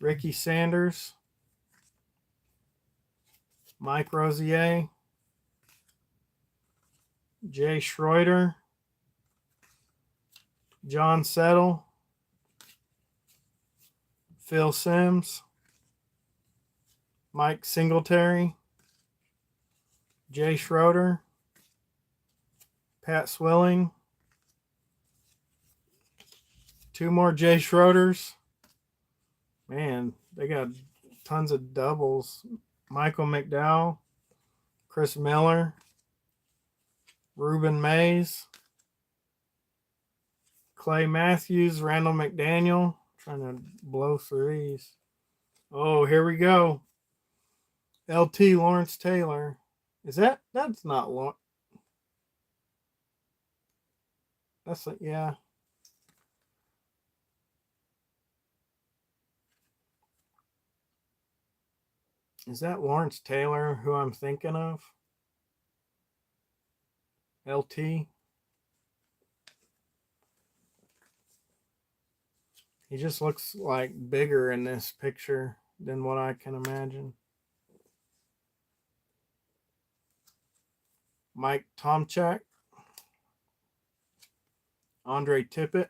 Ricky Sanders. Mike Rosier. Jay Schroeder. John Settle. Phil Simms. Mike Singletary. Jay Schroeder. Pat Swilling. Two more Jay Schroeders. Man, they got tons of doubles. Michael McDowell. Chris Miller. Ruben Mays. Clay Matthews. Randall McDaniel. Trying to blow through these. Oh, here we go. LT Lawrence Taylor. Is that's not Lawrence. That's like, yeah. Is that Lawrence Taylor who I'm thinking of? LT. He just looks like bigger in this picture than what I can imagine. Mike Tomchak. Andre Tippett.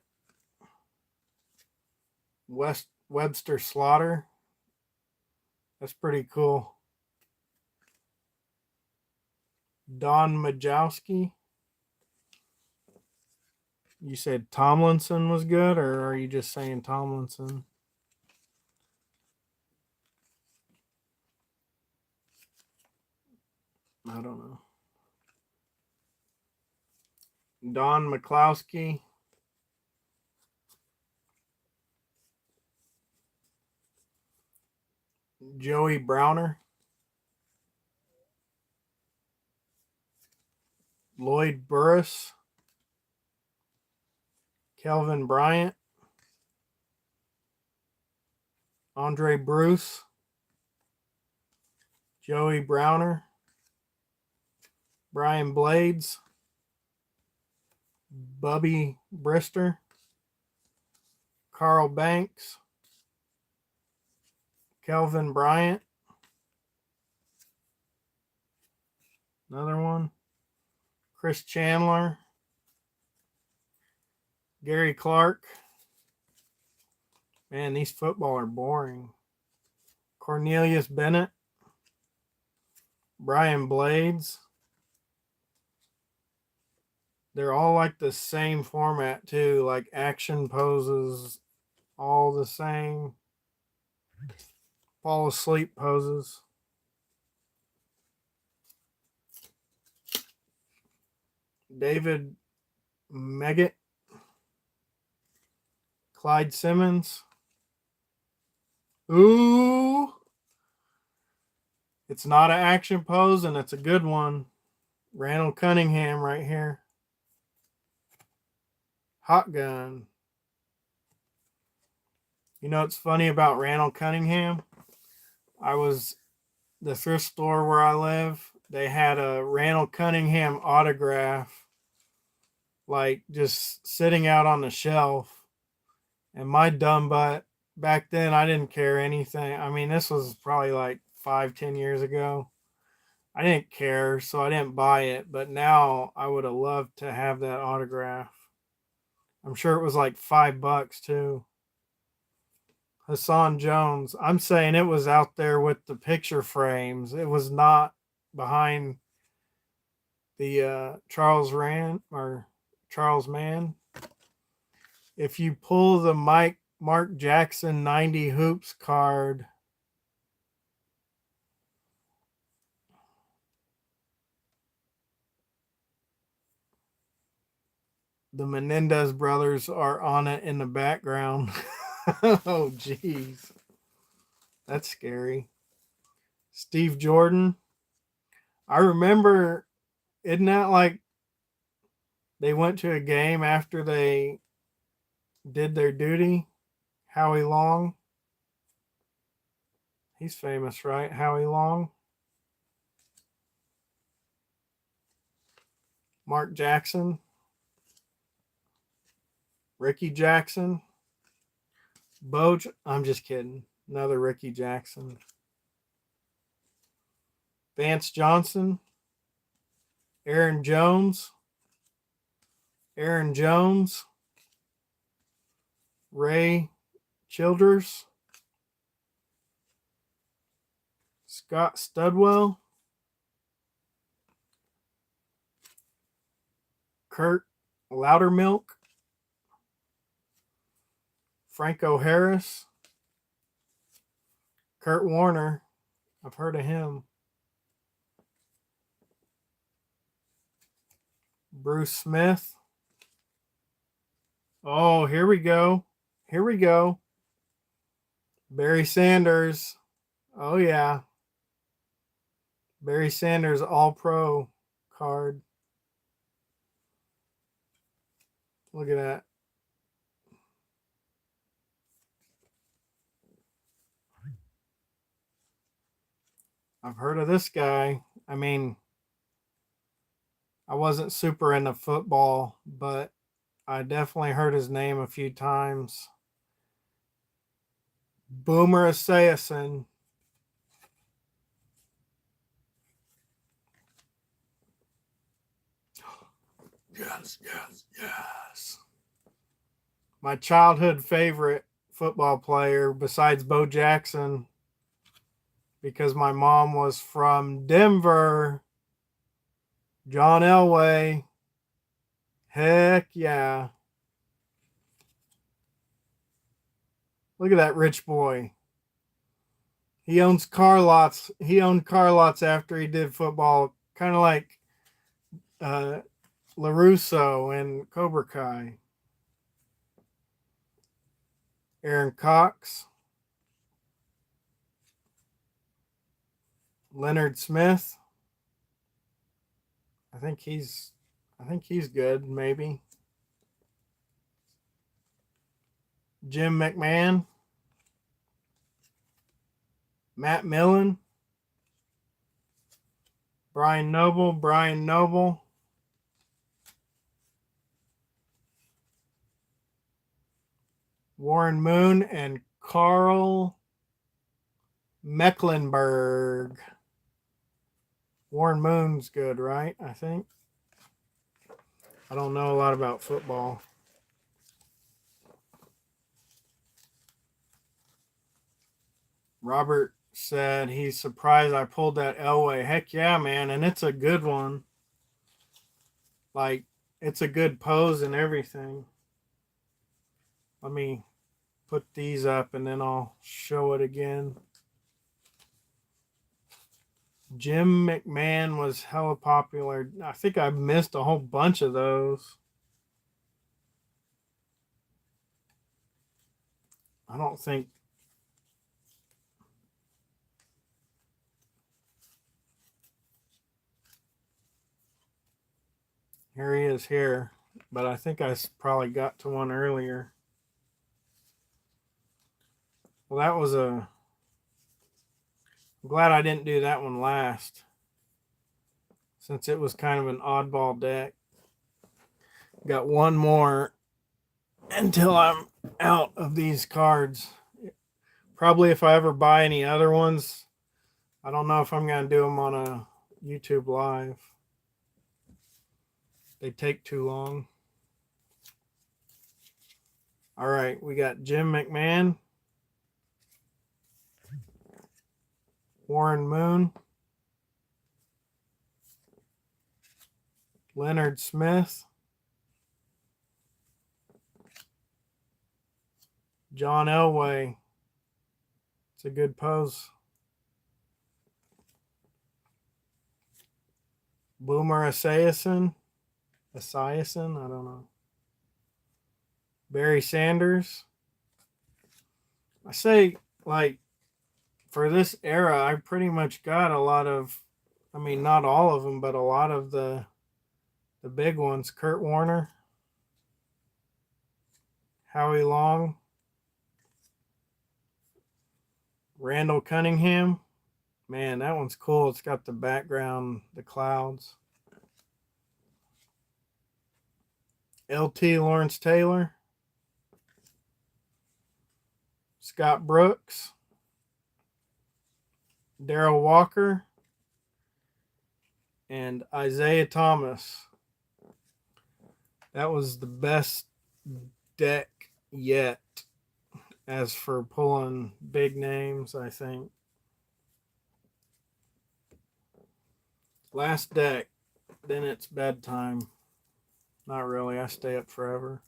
Webster Slaughter. That's pretty cool. Don Majowski. You said Tomlinson was good, or are you just saying Tomlinson? I don't know. Don McCloskey. Joey Browner. Lloyd Burris. Kelvin Bryant. Andre Bruce. Joey Browner. Brian Blades. Bubby Brister. Carl Banks. Kelvin Bryant. Another one. Chris Chandler. Gary Clark. Man, these football are boring. Cornelius Bennett. Brian Blades. They're all like the same format too, like action poses, all the same. Fall asleep poses. David Meggett. Clyde Simmons. Ooh. It's not an action pose, and it's a good one. Randall Cunningham right here. Hot gun. You know what's funny about Randall Cunningham? I was the thrift store where I live. They had a Randall Cunningham autograph, like just sitting out on the shelf. And my dumb butt, back then, I didn't care anything. I mean, this was probably like 5-10 years ago. I didn't care, so I didn't buy it. But now I would have loved to have that autograph. I'm sure it was like $5 too. Hassan Jones. I'm saying it was out there with the picture frames. It was not behind the Charles Mann. If you pull the Mark Jackson 90 hoops card, The Menendez brothers are on it in the background. Oh, jeez. That's scary. Steve Jordan. I remember, isn't that like they went to a game after they did their duty? Howie Long. He's famous, right? Howie Long. Mark Jackson. Ricky Jackson. I'm just kidding. Another Ricky Jackson. Vance Johnson. Aaron Jones. Aaron Jones. Ray Childers. Scott Studwell. Kurt Loudermilk. Franco Harris. Kurt Warner. I've heard of him. Bruce Smith. Oh, here we go. Here we go. Barry Sanders. Oh, yeah. Barry Sanders All-Pro card. Look at that. I've heard of this guy. I mean, I wasn't super into football, but I definitely heard his name a few times. Boomer Esiason. Yes, yes, yes. My childhood favorite football player besides Bo Jackson, because my mom was from Denver. John Elway. Heck yeah. Look at that rich boy. He owns car lots. He owned car lots after he did football, kind of like LaRusso and Cobra Kai. Aaron Cox. Leonard Smith. I think he's good, maybe. Jim McMahon. Matt Millen. Brian Noble. Warren Moon and Carl Mecklenburg. Warren Moon's good, right? I think. I don't know a lot about football. Robert said he's surprised I pulled that Elway. Heck yeah, man. And it's a good one. Like, it's a good pose and everything. Let me put these up and then I'll show it again. Jim McMahon was hella popular. I think I missed a whole bunch of those. I don't think. Here he is here. But I think I probably got to one earlier. Well, that was a. I'm glad I didn't do that one last, since it was kind of an oddball deck. Got one more until I'm out of these cards. Probably if I ever buy any other ones, I don't know if I'm going to do them on a YouTube live. They take too long. All right, we got Jim McMahon, Warren Moon, Leonard Smith, John Elway. It's a good pose. Boomer Esiason. I don't know. Barry Sanders. I say, like, for this era, I pretty much got a lot of, I mean, not all of them, but a lot of the big ones. Kurt Warner, Howie Long, Randall Cunningham. Man, that one's cool. It's got the background, the clouds. LT Lawrence Taylor, Scott Brooks, Daryl Walker, and Isaiah Thomas. That was the best deck yet as for pulling big names, I think. Last deck, then it's bedtime. Not really, I stay up forever.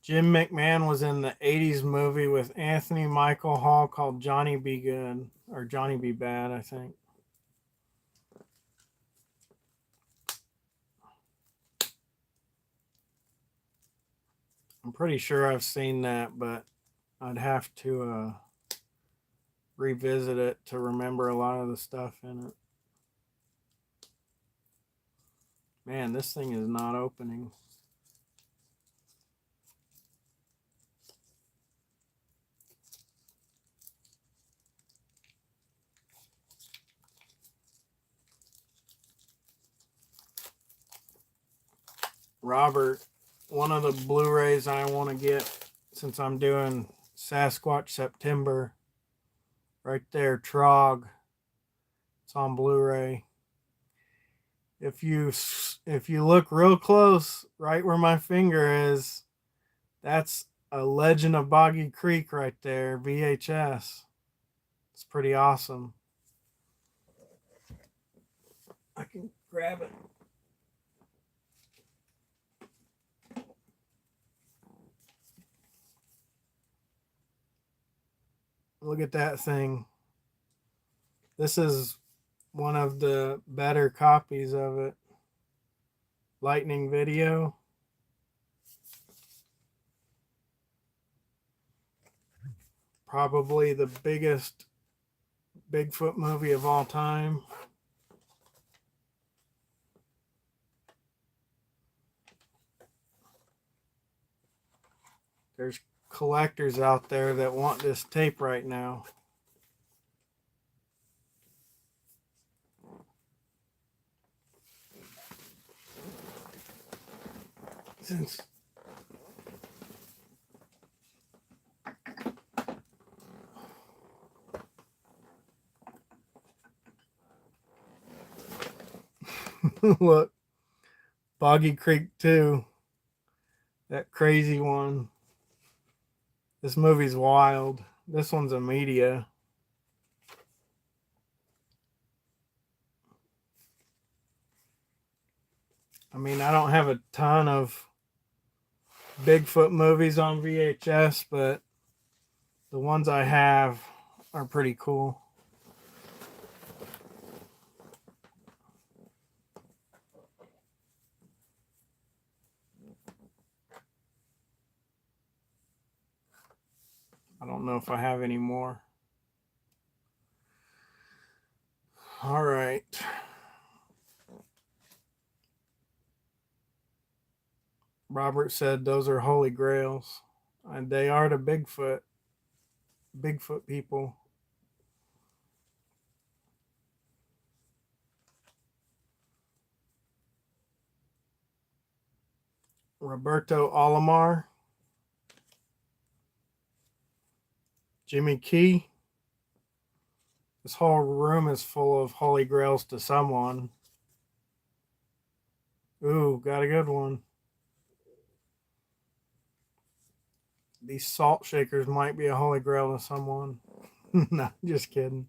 Jim McMahon was in the 80s movie with Anthony Michael Hall called Johnny Be Good, or Johnny Be Bad, I think. I'm pretty sure I've seen that, but I'd have to revisit it to remember a lot of the stuff in it. Man, this thing is not opening. Robert, one of the Blu-rays I want to get since I'm doing Sasquatch September, right there, Trog. It's on Blu-ray. If you look real close, right where my finger is, that's a Legend of Boggy Creek right there, VHS. It's pretty awesome. I can grab it. Look at that thing. This is one of the better copies of it. Lightning Video. Probably the biggest Bigfoot movie of all time. There's collectors out there that want this tape right now. Since look, Boggy Creek 2, that crazy one. This movie's wild. This one's a media. I mean, I don't have a ton of Bigfoot movies on VHS, but the ones I have are pretty cool. I don't know if I have any more. All right. Robert said those are holy grails. And they are to Bigfoot people. Roberto Alomar. Jimmy Key. This whole room is full of holy grails to someone. Ooh, got a good one. These salt shakers might be a holy grail to someone. No, just kidding.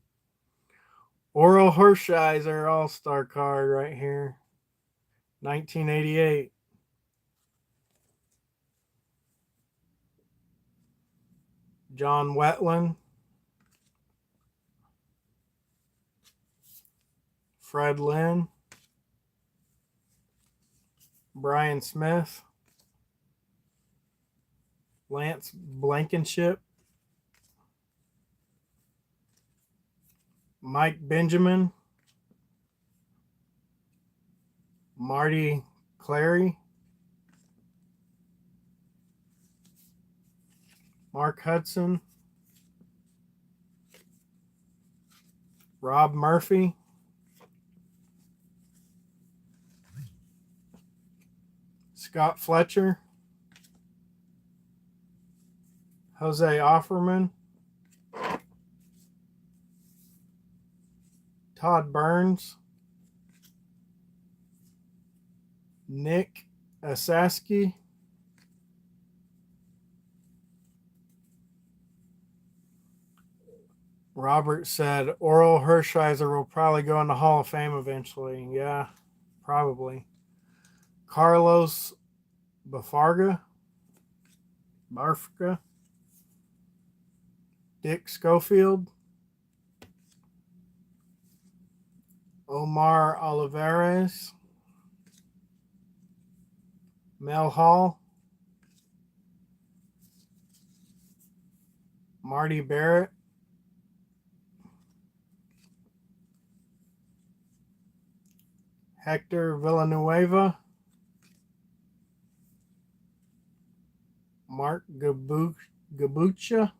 Oral Hershiser All-Star card right here. 1988. John Wetland. Fred Lynn, Brian Smith, Lance Blankenship, Mike Benjamin, Marty Clary, Mark Hudson, Rob Murphy, Scott Fletcher, Jose Offerman, Todd Burns, Nick Asaski, Robert said Oral Hershiser will probably go in the Hall of Fame eventually. Yeah, probably. Carlos Barfga, Dick Schofield, Omar Olivares, Mel Hall, Marty Barrett, Hector Villanueva, Mark Gabucha,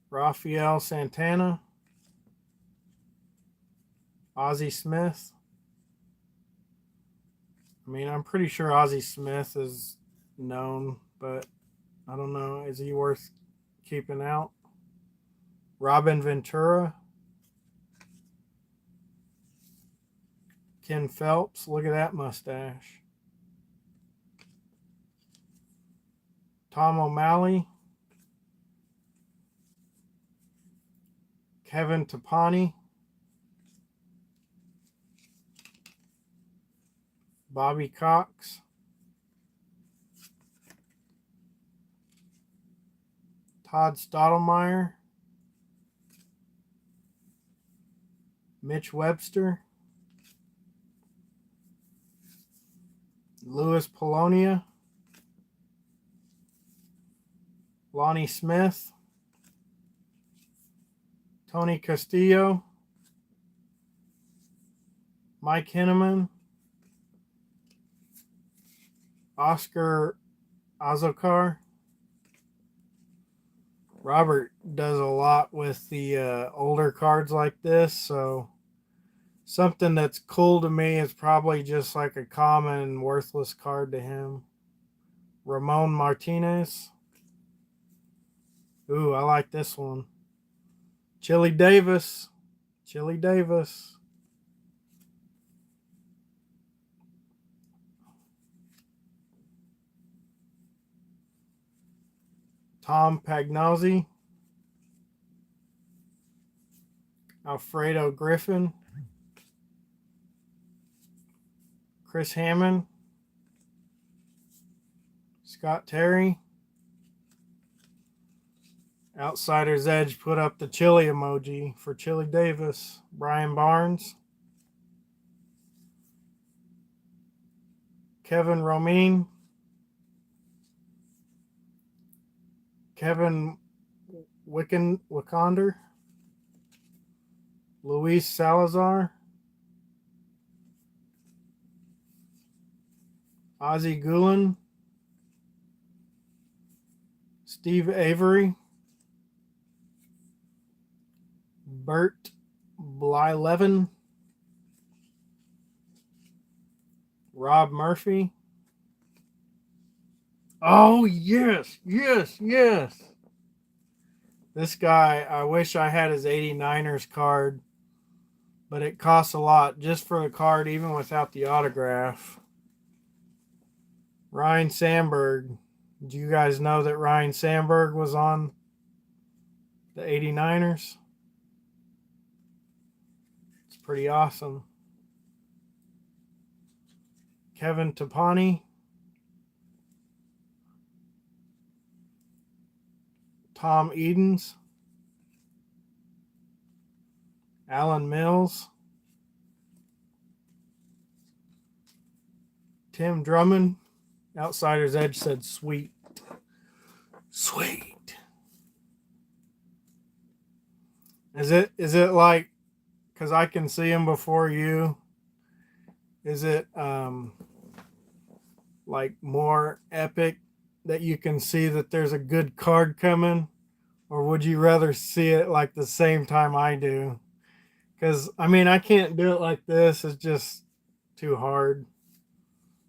Rafael Santana, Ozzie Smith. I mean, I'm pretty sure Ozzie Smith is known, but I don't know. Is he worth keeping out? Robin Ventura, Ken Phelps. Look at that mustache. Tom O'Malley, Kevin Tapani, Bobby Cox, Todd Stottlemyre, Mitch Webster, Louis Polonia, Lonnie Smith, Tony Castillo, Mike Henneman, Oscar Azokar. Robert does a lot with the older cards like this, so something that's cool to me is probably just like a common worthless card to him. Ramon Martinez. Ooh, I like this one. Chili Davis. Tom Pagnozzi, Alfredo Griffin, Chris Hammond, Scott Terry. Outsider's Edge put up the chili emoji for Chili Davis. Brian Barnes, Kevin Romine, Kevin Wikander, Luis Salazar, Ozzie Gulen, Steve Avery, Bert Blyleven, Rob Murphy. Oh, yes. This guy, I wish I had his 89ers card, but it costs a lot just for the card, even without the autograph. Ryan Sandberg. Do you guys know that Ryan Sandberg was on the 89ers? It's pretty awesome. Kevin Tapani, Tom Edens, Alan Mills. Tim Drummond. Outsider's Edge said sweet. Sweet. Is it like, because I can see him before you, is it like more epic that you can see that there's a good card coming? Or would you rather see it like the same time I do? Because, I mean, I can't do it like this. It's just too hard.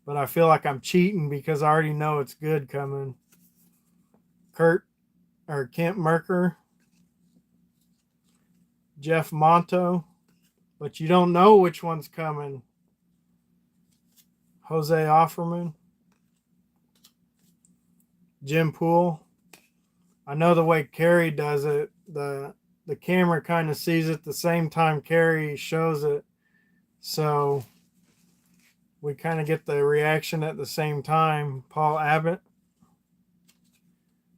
But I feel like I'm cheating because I already know it's good coming. Kent Merker. Jeff Monto. But you don't know which one's coming. Jose Offerman. Jim Poole. I know the way Carrie does it, the camera kind of sees it the same time Carrie shows it. So we kind of get the reaction at the same time. Paul Abbott.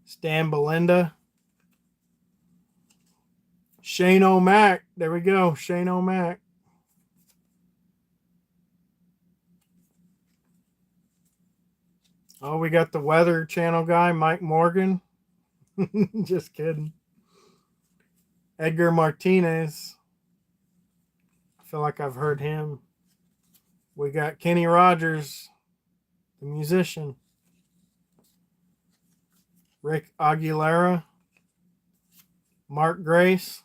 Stan Belinda. Shane O'Mac. There we go. Shane O'Mac. Oh, we got the Weather Channel guy, Mike Morgan. Just kidding. Edgar Martinez. I feel like I've heard him. We got Kenny Rogers, the musician. Rick Aguilera. Mark Grace.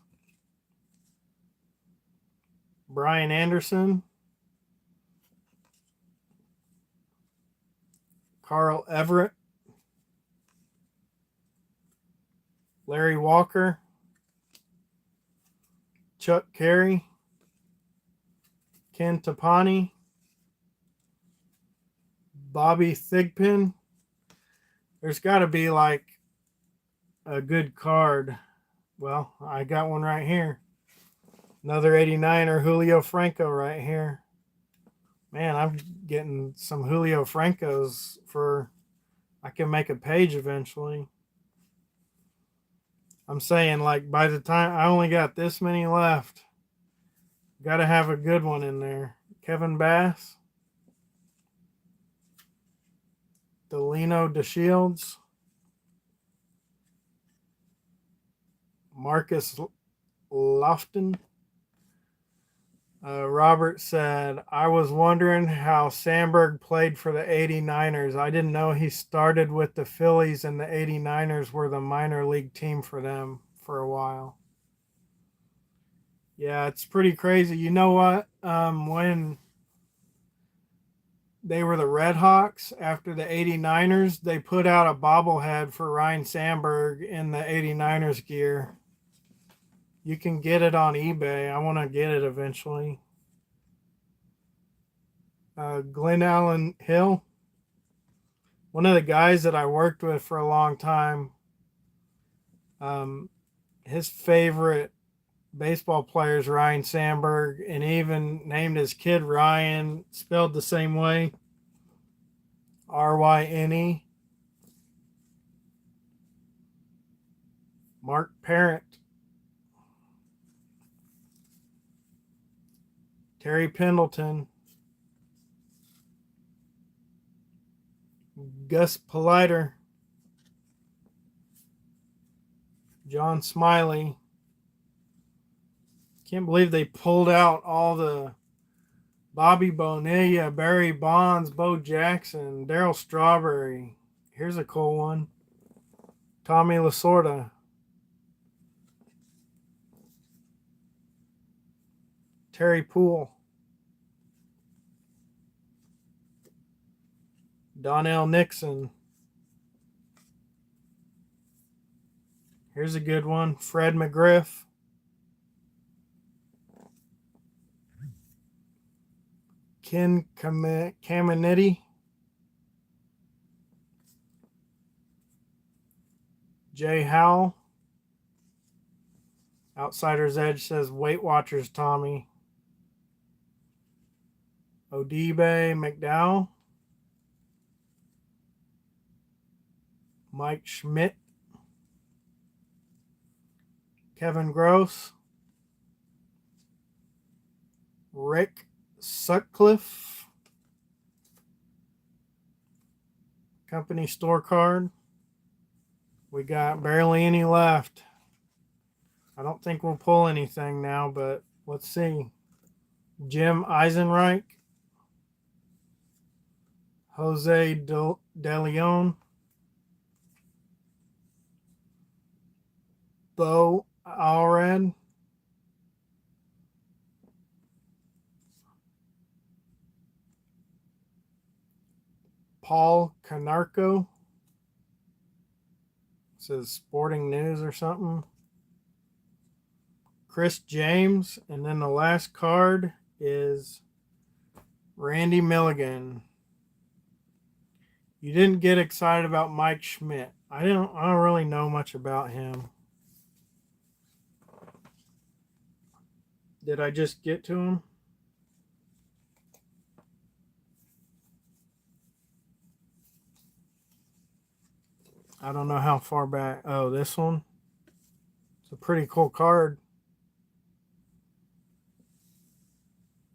Brian Anderson. Carl Everett. Larry Walker. Chuck Carey. Ken Tapani. Bobby Thigpen. There's got to be like a good card. Well, I got one right here. Another 89er, Julio Franco right here. Man, I'm getting some Julio Francos for, I can make a page eventually. I'm saying, like, by the time I only got this many left, got to have a good one in there. Kevin Bass. Delino DeShields. Marcus Lofton. Robert said, I was wondering how Sandberg played for the 89ers. I didn't know he started with the Phillies and the 89ers were the minor league team for them for a while. Yeah, it's pretty crazy. You know what? When they were the Red Hawks after the 89ers, they put out a bobblehead for Ryan Sandberg in the 89ers gear. You can get it on eBay. I want to get it eventually. Glenn Allen Hill. One of the guys that I worked with for a long time. His favorite baseball player is Ryan Sandberg, and he even named his kid Ryan, spelled the same way. Ryne. Mark Parent. Terry Pendleton. Gus Politer. John Smiley. Can't believe they pulled out all the Bobby Bonilla, Barry Bonds, Bo Jackson, Darryl Strawberry. Here's a cool one. Tommy Lasorda. Terry Poole. Donnell Nixon. Here's a good one. Fred McGriff. Ken Caminiti. Jay Howell. Outsider's Edge says Weight Watchers Tommy. Odibe McDowell. Mike Schmidt. Kevin Gross. Rick Sutcliffe. Company store card. We got barely any left. I don't think we'll pull anything now, but let's see. Jim Eisenreich. Jose De Leon. Bo Alred. Paul Canarco. It says Sporting News or something. Chris James. And then the last card is Randy Milligan. You didn't get excited about Mike Schmidt. I don't really know much about him. Did I just get to him? I don't know how far back. Oh, this one. It's a pretty cool card.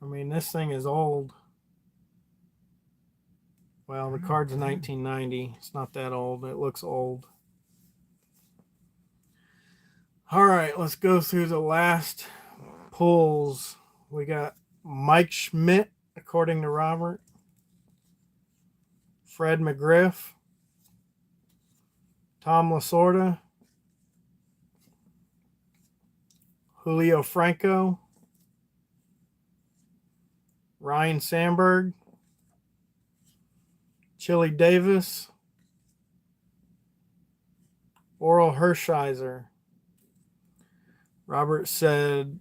I mean, this thing is old. Well, the card's 1990. It's not that old. It looks old. All right, let's go through the last pulls. We got Mike Schmidt, according to Robert. Fred McGriff. Tom Lasorda. Julio Franco. Ryan Sandberg. Chili Davis. Oral Hershiser. Robert said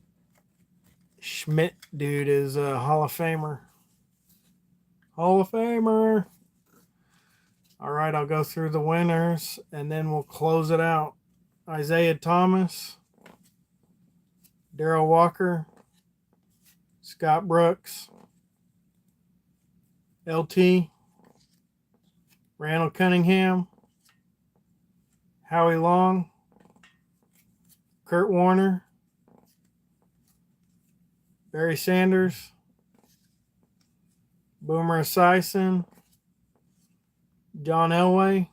Schmidt dude is a Hall of Famer. Hall of Famer. All right, I'll go through the winners and then we'll close it out. Isaiah Thomas. Darrell Walker. Scott Brooks. LT. Randall Cunningham. Howie Long. Kurt Warner. Barry Sanders. Boomer Esiason. John Elway.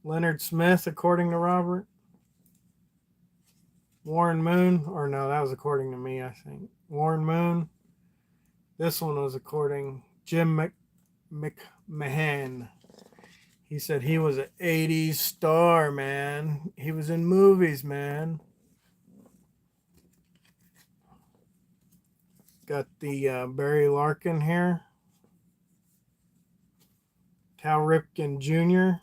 Leonard Smith, according to Robert. Warren Moon. Or no, that was according to me, I think. Warren Moon. This one was according Jim McMahon. He said he was an 80s star, man. He was in movies, man. Got the Barry Larkin here. Cal Ripken Jr.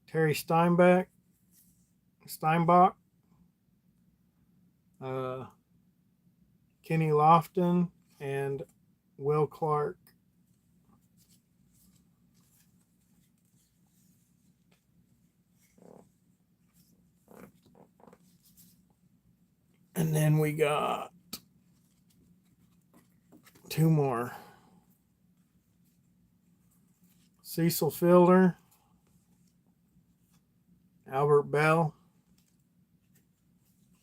Terry Steinbach. Kenny Lofton and Will Clark. And then we got two more. Cecil Fielder, Albert Bell,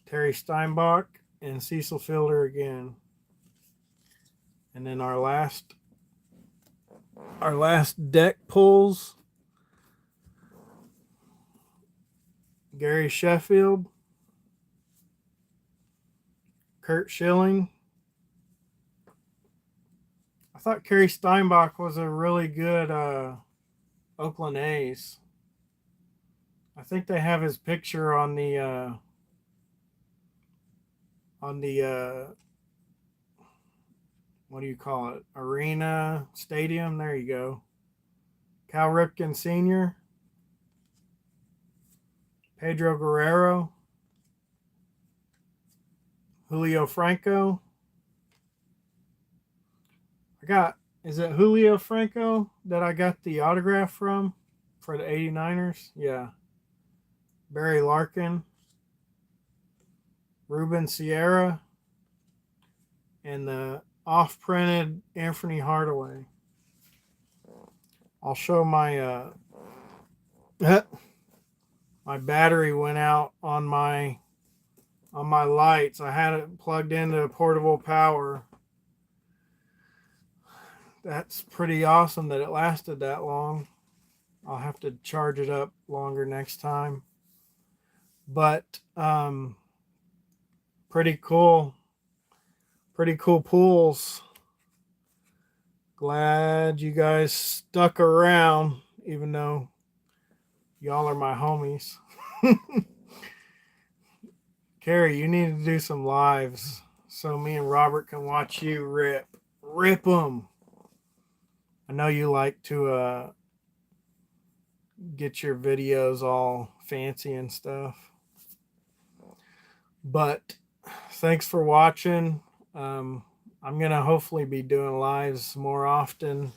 Terry Steinbach, and Cecil Fielder again. And then our last deck pulls. Gary Sheffield, Kurt Schilling. I thought Kerry Steinbach was a really good Oakland A's. I think they have his picture on the what do you call it? Arena Stadium. There you go. Cal Ripken Sr., Pedro Guerrero, Julio Franco. Is it Julio Franco that I got the autograph from for the 89ers? Yeah. Barry Larkin, Ruben Sierra, and the off-printed Anthony Hardaway. I'll show my my battery went out on my on my lights. I had it plugged into portable power. That's pretty awesome that it lasted that long. I'll have to charge it up longer next time. But pretty cool. Pretty cool pools. Glad you guys stuck around, even though y'all are my homies. Carrie, you need to do some lives so me and Robert can watch you rip them. I know you like to get your videos all fancy and stuff. But thanks for watching. I'm gonna hopefully be doing lives more often.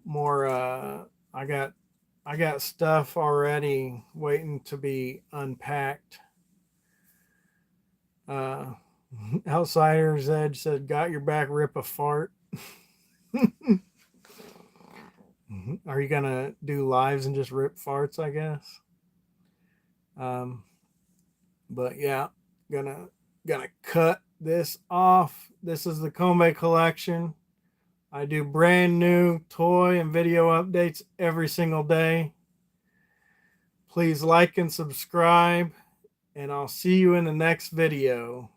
More I got stuff already waiting to be unpacked. Outsider's Edge said, "Got your back, rip a fart." Are you gonna do lives and just rip farts, I guess? But yeah, gonna cut this off. This is the Kombe collection. I do brand new toy and video updates every single day. Please like and subscribe, and I'll see you in the next video.